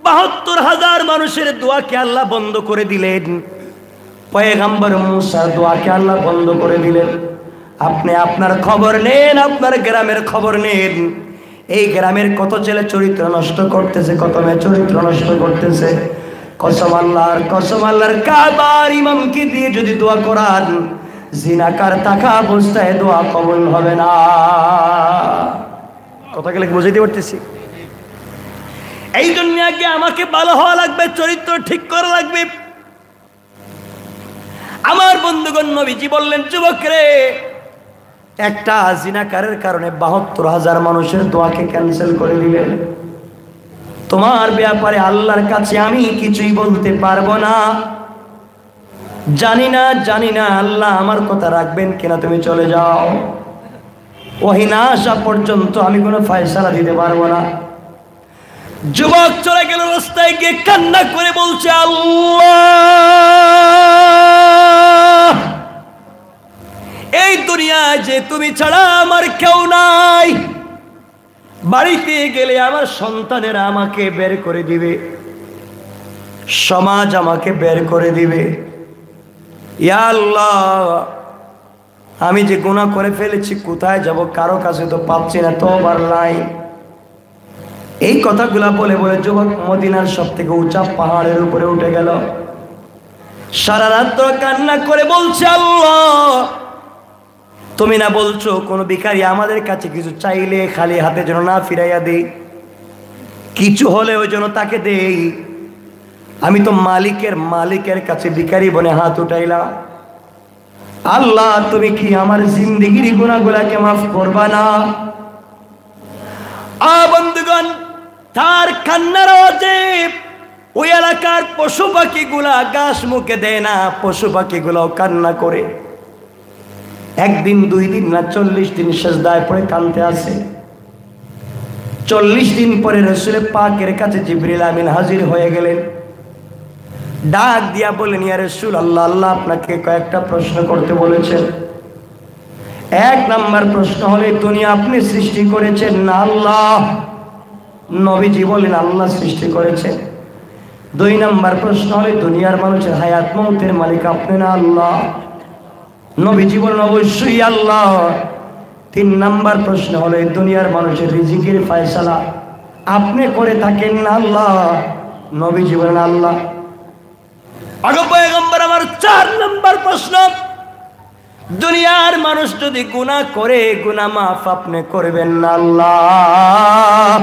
৭২,০০০ মানুষের দোয়াকে আল্লাহ বন্ধ করে দিলেন। পয়গম্বর মূসার দোয়াকে আল্লাহ বন্ধ করে দিলেন। আপনি আপনার খবর নেন, আপনার গ্রামের খবর নেন। এই গ্রামের কত ছেলে চরিত্র নষ্ট করতেছে, কত মেয়ে চরিত্র নষ্ট করতেছে। কসম আল্লাহর কাবার ইমামকে দিয়ে যদি দোয়া করান, জিনাকার থাকা অবস্থায় দোয়া কবুল হবে না। কথা গেলে বুঝাইতে পারতেছি? এই জন্য আগে আমাকে ভালো হওয়া লাগবে, চরিত্র ঠিক করা লাগবে। আমার বন্ধুগণ, নবীজি বললেন, যুবক রে, একটা জিনাকারের কারণে ৭২,০০০ মানুষের দোয়াকে ক্যান্সেল করে দিলেন। তোমার ব্যাপারে আল্লাহর কাছে আমি কিছুই বলতে পারবো না। জানি না আল্লাহ আমার কথা রাখবেন কিনা, তুমি চলে যাও। ওহী না আসা পর্যন্ত আমি কোনো ফয়সালা দিতে পারবো না। যুবক চলে গেল, রাস্তায় গিয়ে কান্না করে বলছে, আল্লাহ, এই দুনিয়ায় যে তুমি ছাড়া আমার কেউ নাই, বাড়িতে গেলে আমার সন্তানেরা আমাকে বের করে দিবে, সমাজ আমাকে বের করে দিবে। ইয়া আল্লাহ, আমি যে গুনাহ করে ফেলেছি কোথায় যাব, কারো কাছে তো পাচ্ছি না, তওবার নাই। এই কথাগুলা বলে বলে যুবক মদিনার সব থেকে উঁচা পাহাড়ের উপরে উঠে গেল। সারা রাত কান্না করে বলছে, আল্লাহ, তুমি না বলছো কোন ভিখারি আমাদের কাছে কিছু চাইলে খালি হাতে যেন না ফিরাইয়া দেই, কিছু হলে ওই জন্য তাকে দেই। আমি তো মালিকের কাছে ভিখারি বনে হাত উঠাইলাম। আল্লাহ, তুমি কি আমার জিন্দেগির গুনাহগুলাকে মাফ করবা না? বন্ধুগণ, তার কান্নার আওয়াজে ওই এলাকার পশু পাখিগুলা ঘাস মুখে দেয় না, পশু পাখিগুলাও কান্না করে। একদিন, 2 দিন না, 40 দিন সিজদায় পড়ে কাঁদতে আছে। 40 দিন পরে রাসূল পাকের কাছে জিবরিল আমিন হাজির হয়ে গেলেন। ডাক দিয়া বলেন, ইয়া রাসূলুল্লাহ, আল্লাহ আপনাকে কয়েকটা প্রশ্ন করতে বলেছেন। 1 নাম্বার প্রশ্ন হলে, দুনিয়া আপনি সৃষ্টি করেছেন না আল্লাহ? নবীজি বলেন, আল্লাহ সৃষ্টি করেছেন। 2 নাম্বার প্রশ্ন হলে, দুনিয়ার মানুষের হায়াত মৌতের মালিক আপনি না আল্লাহ? নবীজি বলেন, অবশ্যই আল্লাহ। 3 নাম্বার প্রশ্ন হলে, দুনিয়ার মানুষের রিজিকের ফয়সালা আপনি করে থাকেন না আল্লাহ? নবীজি বলেন, আল্লাহ। আগে পয়গম্বর আমার 4 নাম্বার প্রশ্ন, দুনিয়ার মানুষ যদি গুনাহ করে, গুনাহ মাফ আপনি করবেন না আল্লাহ?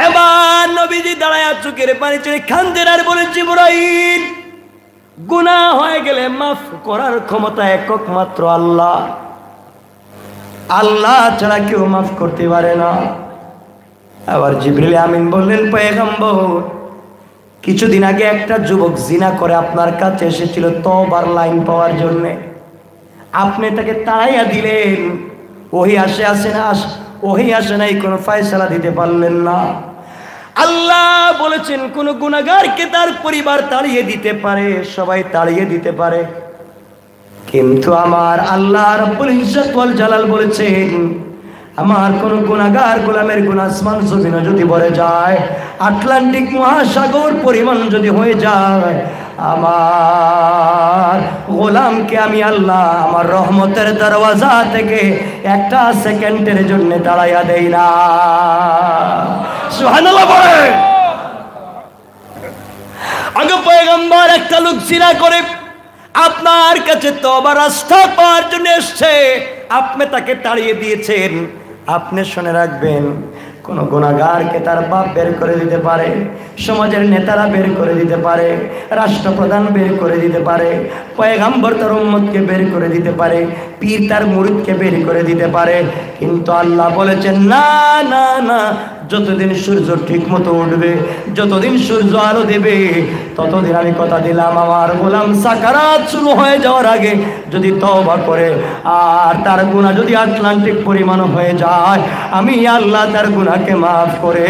এবার নবীজি দাঁড়ায় চোখের পানি ছেড়ে কাঁদেন আর বলেন, জিবরাইল, গুনাহ হয়ে গেলে মাফ করার ক্ষমতা একমাত্র আল্লাহ, আল্লাহ ছাড়া কেউ মাফ করতে পারে না। আবার জিবরিল আমিন বললেন, পয়গম্বর, কিছুদিন আগে একটা যুবক জিনা করে আপনার কাছে এসেছিল তওবার লাইন পাওয়ার জন্য, আপনি তাকে তাড়াইয়া দিলেন। ওহি আসে নাই, কোনো ফয়সালা দিতে পারলেন না। আল্লাহ বলেছেন, কোন গুনাহগারকে তার পরিবার তাড়িয়ে দিতে পারে, সবাই তাড়িয়ে দিতে পারে, কিন্তু আমার আল্লাহ রাব্বুল ইজ্জত ওয়াল জালাল বলেছেন, আমার কোন গুনাহগার গোলামের গুনাহ আসমান জমিন যদি ভরে যায়, আটলান্টিক মহাসাগর পরিমাণ যদি হয়ে যায়, আমার গোলামকে আমি আল্লাহ আমার রহমতের দরওয়াজা থেকে 1 সেকেন্ডের জন্য দাঁড়াইয়া দেই না। সুবহানাল্লাহ বলে। আগে পয়গম্বর একটা লোক জিনা করে আপনার কাছে তওবার রাস্তা পাওয়ার জন্য এসেছে, আপনি তাকে তাড়িয়ে দিয়েছেন। আপনি শুনে রাখবেন, কোন গুনাহগারকে তার বাপ বের করে দিতে পারে, সমাজের নেতারা বের করে দিতে পারে, রাষ্ট্রপ্রধান বের করে দিতে পারে, পয়গম্বর তার উম্মতকে বের করে দিতে পারে, পীর তার মুরিদকে বের করে দিতে পারে, কিন্তু আল্লাহ বলেছেন, না না না, যতদিন সূর্য ঠিক মতো উঠবে, যতদিন সূর্য আলো দেবে, ততদিন আমি কথা দিলাম, আমার গোলাম সাকারাত শুরু হয়ে যাওয়ার আগে যদি তওবা করে আর তার গুনাহ যদি আটলান্টিক পরিমাণ হয়ে যায়, আমি আল্লাহ তার গুনাহকে মাফ করে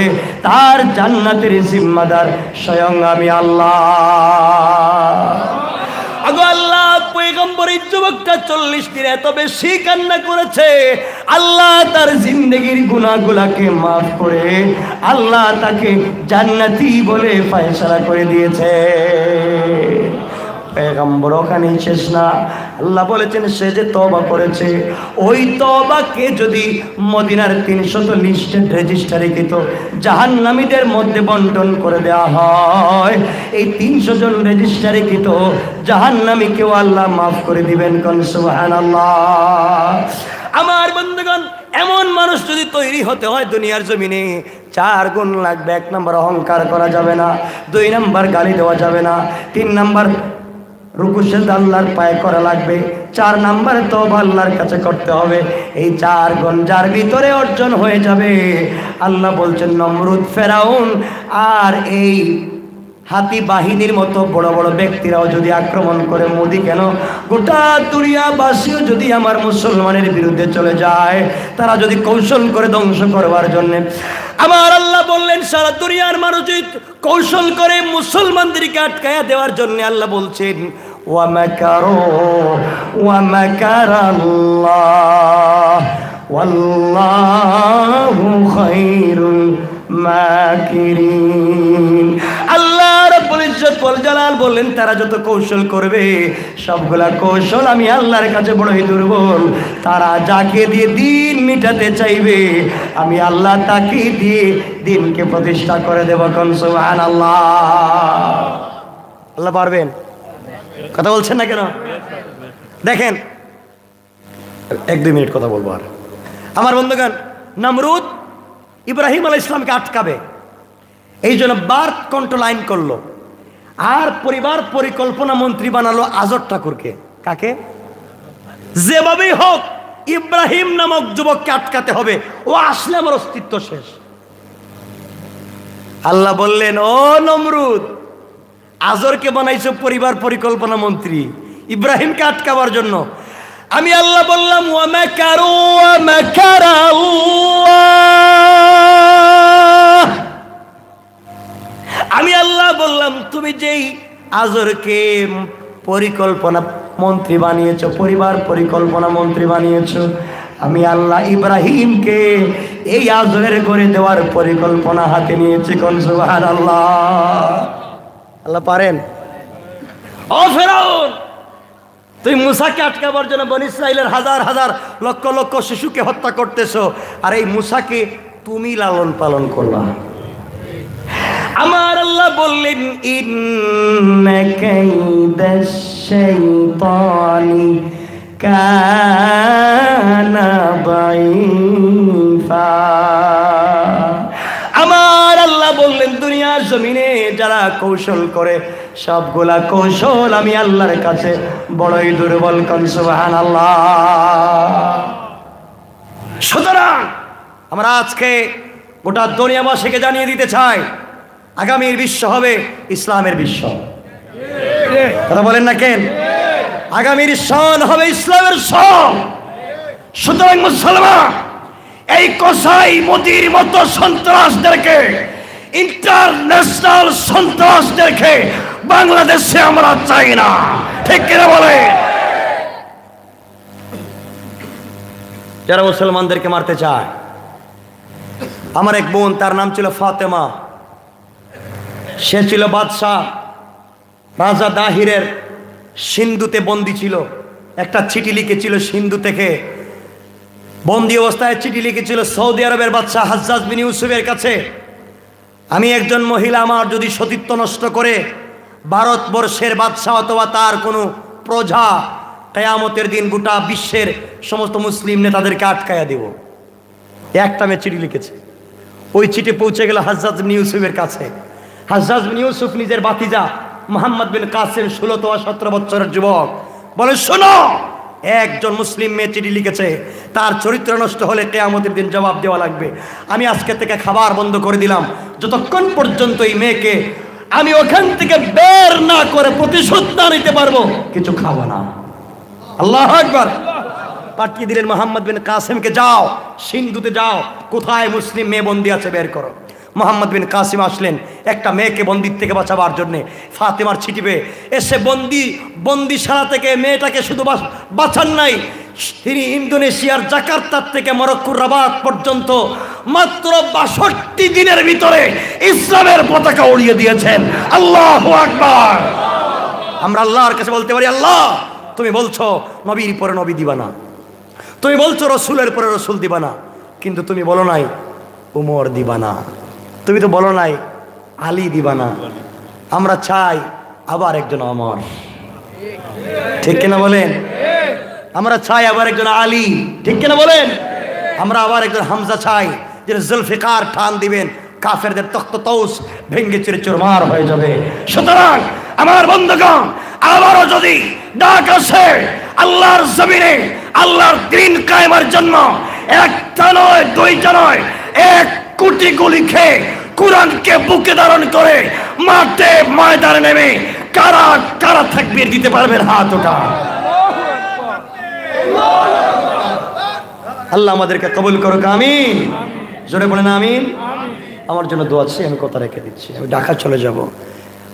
তার জান্নাতের জিম্মাদার স্বয়ং আমি আল্লাহ। আগো আল্লাহ, পয়গম্বরের যুবকটা 40 দিন এত বেশি কান্না করেছে, আল্লাহ তার জিন্দেগির গুনাহগুলাকে মাফ করে আল্লাহ তাকে জান্নাতি বলে ফয়সালা করে দিয়েছে। পয়গম্বর ওখানেই শেষ না, আল্লাহ বলেছেন, সে যে তওবা করেছে, ওই তওবাকে যদি মদিনার 300 লিস্টেড রেজিস্টারিকৃত জাহান্নামীদের মধ্যে বন্টন করে দেওয়া হয়, এই 300 জন রেজিস্টারিকৃত জাহান্নামীকেও আল্লাহ মাফ করে দিবেন। কোন সুবহানাল্লাহ। আমার বন্ধুগণ, এমন মানুষ যদি তৈরি হতে হয় দুনিয়ার জমিনে, 4 গুণ লাগবে। 1 নাম্বার, অহংকার করা যাবে না। 2 নাম্বার, গালি দেওয়া যাবে না। 3 নাম্বার, রুকু সিজদা আল্লাহর পায়ে করা লাগবে। 4 নাম্বার, তওবা আল্লাহর কাছে করতে হবে। এই 4 গুণ যার ভিতরে অর্জন হয়ে যাবে, আল্লাহ বলছেন, নমরুদ, ফেরাউন আর এই হাতি বাহিনীর মতো বড় বড় ব্যক্তিরাও যদি আক্রমণ করে, মোদি কেন গোটা দুনিয়াবাসীও যদি আমার মুসলমানের বিরুদ্ধে চলে যায়, তারা যদি কৌশল করে ধ্বংস করবার জন্য, আমার আল্লাহ বললেন সারা দুনিয়ার মানুষ কৌশল করে মুসলমানদেরকে আটকায়া দেওয়ার জন্য আল্লাহ বলছেন ওয়া মাকারু ওয়া মাকারাল্লাহ ওয়াল্লাহু খায়রুল মাকিরিন। আল্লাহ রাব্বুল ইজ্জত ওয়াল জালাল বললেন তারা যত কৌশল করবে সবগুলা কৌশল আমি আল্লাহর কাছে বড়ই দুর্বল। তারা যাকে দিয়ে দিন মিটাতে চাইবে আমি আল্লাহ তাকে দিয়ে দিনকে প্রতিষ্ঠা করে দেব। কোন সুবহানাল্লাহ। আল্লাহ পারবেন? কথা বলছেন না কেন? দেখেন 1-2 মিনিট কথা বলবো। আর আমার বন্ধুগণ, নমরুদ ইব্রাহিম আলাইহিস সালামকে আটকাবে এই জন্য বার্থ কন্ট্রোল আইন করলো, আর পরিবার পরিকল্পনা মন্ত্রী বানালো আজর ঠাকুরকে। কাকে? যেভাবেই হোক ইব্রাহিম নামক যুবককে আটকাতে হবে, ও আসলে আমার অস্তিত্ব শেষ। আল্লাহ বললেন ও নমরুদ, আজরকে বানাইছো পরিবার পরিকল্পনা মন্ত্রী, ইব্রাহিমকে আটকাবার জন্য। আমি আল্লাহ বললাম ওয়া মাকারু ওয়া মাকারাল্লাহ। আমি আল্লাহ বললাম তুমি যেই আজরকে পরিকল্পনা মন্ত্রী বানিয়েছো, পরিবার পরিকল্পনা মন্ত্রী বানিয়েছো, আমি আল্লাহ ইব্রাহিমকে এই আজরের করে দেওয়ার পরিকল্পনা হাতে নিয়েছি। কোন সুবহানাল্লাহ। আল্লাহ পারেন? ও ফেরাউন, তুই মুসাকে আটকাবার জন্য বনী ইসরাইলের হাজার হাজার লক্ষ লক্ষ শিশুকে হত্যা করতেছো, আর এই মুসাকে তুমি লালন পালন করবা। আমার আল্লাহ বললেন ইন্না কাইদাশ শাইতানি কানা দাঈফা। আমার আল্লাহ বললেন দুনিয়ার জমিনে যারা কৌশল করে সবগুলা কৌশল আমি আল্লাহর কাছে বড়ই দুর্বল। কোন সুবহানাল্লাহ। সুতরাং আমরা আজকে গোটা দুনিয়াবাসীকে জানিয়ে দিতে চাই আগামীর বিশ্ব হবে ইসলামের বিশ্ব। কথা বলেন না কেন? আগামীর সন হবে ইসলামের সন। সুতরাং মুসলমান এই কসাই মোদির মতো সন্ত্রাসদেরকে, ইন্টারন্যাশনাল সন্ত্রাসদেরকে বাংলাদেশে আমরা চাই না। ঠিক কিনা বলে? যারা মুসলমানদেরকে মারতে চায়, আমার এক বোন, তার নাম ছিল ফাতেমা, সে ছিল বাদশাহ রাজা দাহিরের সিন্ধুতে বন্দী ছিল। একটা চিঠি লিখেছিল সিন্ধু থেকে, বন্দী অবস্থায় চিঠি লিখেছিল সৌদি আরবের বাদশাহ হাজ্জাজ বিন ইউসুফের কাছে, আমি একজন মহিলা আমার যদি সতীত্ব নষ্ট করে ভারতবর্ষের বাদশাহ অথবা তার কোনো প্রজা, কিয়ামতের দিন গোটা বিশ্বের সমস্ত মুসলিম নেতাদেরকে আটকায়া দেব। একটা মেয়ে চিঠি লিখেছে। ওই চিঠি পৌঁছে গেল হাজ্জাজ বিন ইউসুফের কাছে। হাজ্জাজ বিন ইউসুফ নিজের ভাতিজা মুহাম্মদ বিন কাসিম 16-17 বছরের যুবক বলে, শোনো, একজন মুসলিম মেয়ে চিঠি লিখেছে, তার চরিত্র নষ্ট হলে কিয়ামতের দিন জবাব দেওয়া লাগবে। আমি আজকে থেকে খাবার বন্ধ করে দিলাম, যতক্ষণ পর্যন্ত এই মেয়েকে আমি ওখান থেকে বের না করে প্রতিশোধ না নিতে পারবো কিছু খাবো না। আল্লাহু আকবার। পাঠিয়ে দিলেন মুহাম্মদ বিন কাসিমকে, যাও সিন্ধুতে যাও, কোথায় মুসলিম মেয়ে বন্দী আছে বের করো। মুহাম্মদ বিন কাসিম আসলেন একটা মেয়েকে বন্দির থেকে বাঁচাবার জন্যে। ফাতেমার চিঠি পেয়ে এসে বন্দিশালা থেকে মেয়েটাকে শুধু বাঁচান নাই, তিনি ইন্দোনেশিয়ার জাকার্তার থেকে মরক্কোর রাবাত পর্যন্ত মাত্র ৬২ দিনের ভিতরে ইসলামের পতাকা উড়িয়ে দিয়েছেন। আল্লাহু আকবার। আমরা আল্লাহর কাছে বলতে পারি, আল্লাহ তুমি বলছো নবীর পরে নবী দিবা না, তুমি বলছো রসুলের পরে রসুল দিবা না, কিন্তু তুমি বলো নাই উমর দিবা না, তুমি তো বলো নাই আলী দিবা না। আমরা চাই আবার একজন অমর। ঠিক কিনা বলেন? আমরা চাই আবার একজন আলী। ঠিক কিনা বলেন? আমরা আবার একজন হামজা চাই, যিনি জুলফিকার ঠান দিবেন, কাফেরদের তখ্ত তৌস ভেঙ্গে চিরে চুরমার হয়ে যাবে। সুতরাং আমার বন্ধুগণ, আবারও যদি ডাক আসে আল্লাহর জমিনে আল্লাহর দ্বীন কায়েমের জন্য, একটা নয় দুইটা নয়, 1 কোটি গুলি খেয়ে কোরআনকে বুকে ধারণ করে মাঠে ময়দানে নেমে কারা কারা তাকবীর দিতে পারবেন? হাত ওঠা। আল্লাহ আমাদেরকে কবুল করুক, আমিন। জোরে বলেন আমিন। আমার জন্য দোয়া আছে, আমি কথা রেখে দিচ্ছি। আমি ঢাকা চলে যাব।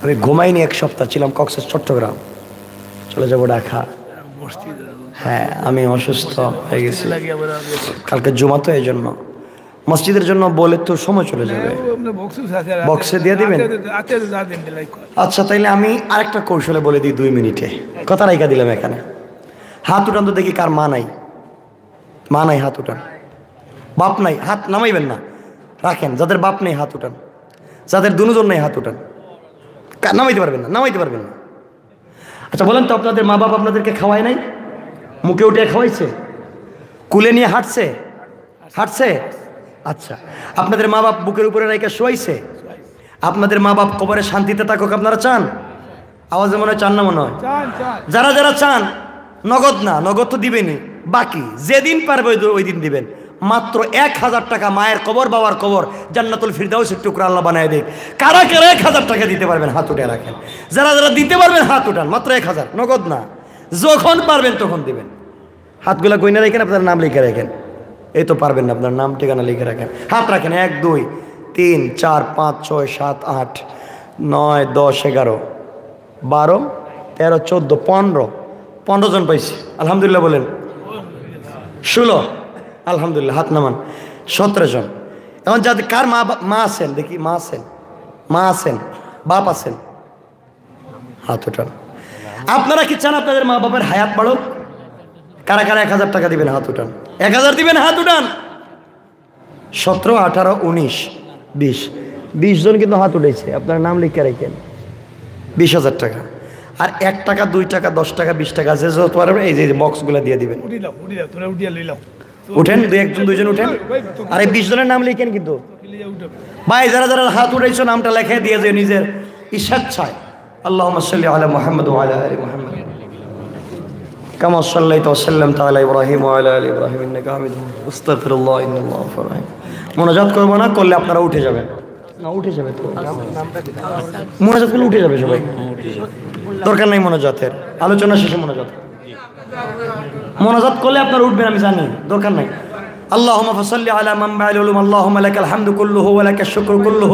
আমি ঘুমাইনি, এক সপ্তাহ ছিলাম কক্সবাজার চট্টগ্রাম, চলে যাব ঢাকা। হ্যাঁ, আমি অসুস্থ হয়ে গেছি কালকে জুমা, তো এই জন্য মসজিদের জন্য বলে তো সময় চলে যাবে। বক্সে দিয়ে দিবেন? আচ্ছা, তাইলে আমি আরেকটা কৌশলে বলে দিই, 2 মিনিটে কথা রাইখা দিলাম। এখানে হাত উঠান তো দেখি কার মা নাই। মা নাই হাত উঠান। বাপ নাই হাত নামাইবেন না, রাখেন। যাদের বাপ নেই হাত উঠান, যাদের দুজন নেই হাত উঠান। নামাইতে পারবেন না, নামাইতে পারবেন না। আচ্ছা বলেন তো, আপনাদের মা বাপ আপনাদেরকে খাওয়ায় নাই? মুখে উঠে খাওয়াইছে? কুলে নিয়ে হাঁটছে? হাঁটছে? আচ্ছা, আপনাদের মা বাপ বুকের উপরে রাইখা শোয়াইছে? আপনাদের মা বাপ কবরে শান্তিতে থাকুক আপনারা চান? আওয়াজে মনে হয় চান না? মনে হয় যারা যারা চান, নগদ না, নগদ তো দিবেনই, বাকি যেদিন পারবে ওই দিন দিবেন। মাত্র 1000 টাকা মায়ের কবর, বাবার কবর জান্নাতুল ফিরদাউসের টুকরা আল্লাহ বানায় দেখ। কারা কারা 1000 টাকা দিতে পারবেন? হাত উঠে রাখেন। যারা যারা দিতে পারবেন হাত উঠান। মাত্র 1000, নগদ না, যখন পারবেন তখন দিবেন। হাতগুলা গইনা রাখেন, আপনার নাম লিখে রাখেন। এই তো পারবেন না, আপনার নাম ঠিকানা লিখে রাখেন। হাত রাখেন। 1 2 3 4 5 6 7 8 9 10 11 12 13 14 15 জন পাইছি আলহামদুলিল্লাহ। বলেন 16, আলহামদুলিল্লাহ। হাত নামান। 17 জন। এখন যাদের কার মা আছেন দেখি, মা আছেন, মা আছেন, বাপ আছেন, হাত উঠান। আপনারা কি চান আপনাদের মা বাবার হায়াত বাড়ুক? কারা কারা 1000 টাকা দিবেন? হাত উঠান। 1000 দিবেন? হাত উঠান। 17 18 19 20 20 জন কিন্তু হাত উঠেছে। আপনার নাম লিখে রাখেন। 20,000 টাকা। আর 1 টাকা 2 টাকা 10 টাকা 20 টাকা যে যত পারবেন এই যে বক্সগুলো দিয়ে দিবেন। উঠেন, 2 জন উঠেন। আর এই 20 জনের নাম লিখেন কিন্তু ভাই। যারা যারা হাত উঠাইছো নামটা লেখে দিয়ে যে নিজের ইচ্ছায়। আল্লাহুম্মা সাল্লি আলা মুহাম্মাদ ওয়া আলা আলি মুহাম্মাদ কামা সাল্লাইতা ওয়া সাল্লামতা আলা ইব্রাহিম ওয়া আলা আলি ইব্রাহিম ইন্নাকা হামিদুম মাজিদ। আস্তাগফিরুল্লাহ ইন্নাল্লাহু গফুরুর রহিম। মোনাজাত করব না, করলে আপনারা উঠে যাবেন। না উঠে যাবে তো, মোনাজাত করলে উঠে যাবে সবাই। দরকার নাই মোনাজাতের, আলোচনা শেষে মোনাজাত। মোনাজাত করলে আপনারা উঠবেন আমি জানি, দরকার নাই। اللهم فصل على منبع العلوم اللهم لك الحمد كله ولك الشكر كله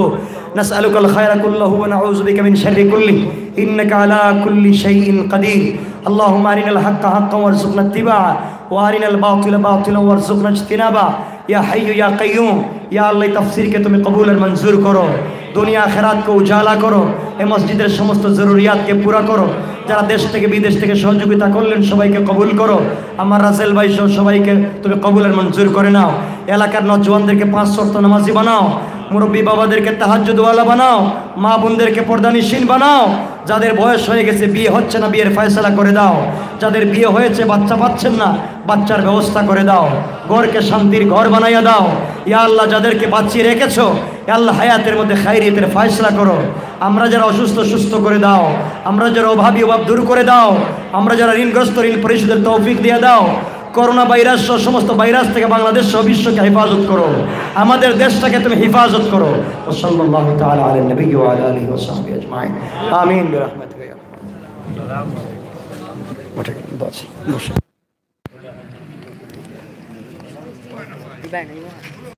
نسألك الخير كله ونعوذ بك من شر كله إنك على كل شيء قدير اللهم أرنا الحق حقا وارزقنا اتباعه وأرنا الباطل باطلا وارزقنا اجتنابه या हय्यु या कय्यूम। या अल्लाह तफसीर के तुम्हें कबूल और मंजूर करो, दुनिया आखिरात को उजाला करो, ए मस्जिदेर समस्त जरूरियात के पूरा करो। যারা দেশ থেকে বিদেশ থেকে সহযোগিতা করলেন সবাইকে কবুল করো। আমার রাসেল ভাই সহ সবাইকে তুমি কবুলের মঞ্জুর করে নাও। এলাকার নওজওয়ানদেরকে 5 ওয়াক্ত নামাজি বানাও, মুরব্বী বাবাদেরকে তাহাজ্জুদ ওয়ালা বানাও, মা বোনদেরকে পর্দানিশীন বানাও। যাদের বয়স হয়ে গেছে বিয়ে হচ্ছে না বিয়ের ফয়সালা করে দাও। যাদের বিয়ে হয়েছে বাচ্চা পাচ্ছেন না বাচ্চার ব্যবস্থা করে দাও। ঘরকে শান্তির ঘর বানাইয়া দাও। ইয়া আল্লাহ যাদেরকে বাঁচিয়ে রেখেছো ইয়া আল্লাহ হায়াতের মধ্যে খায়রিয়াতের ফয়সালা করো। আমরা যারা অসুস্থ সুস্থ করে দাও, আমরা যারা অভাবী অভাব দূর করে দাও, আমরা যারা ঋণগ্রস্ত ঋণ পরিশোধের তৌফিক দিয়ে দাও। করোনা ভাইরাস সহ সমস্ত ভাইরাস থেকে বাংলাদেশ সহ বিশ্বকে হেফাজত করো, আমাদের দেশটাকে তুমি হেফাজত করো। সাল্লাল্লাহু তাআলা আলা নবী ওয়া আলা আলিহি ওয়া সাহবিহি আজমাইন আমিন বিরহমাতিকা ইয়া রাব্বাল আলামিন।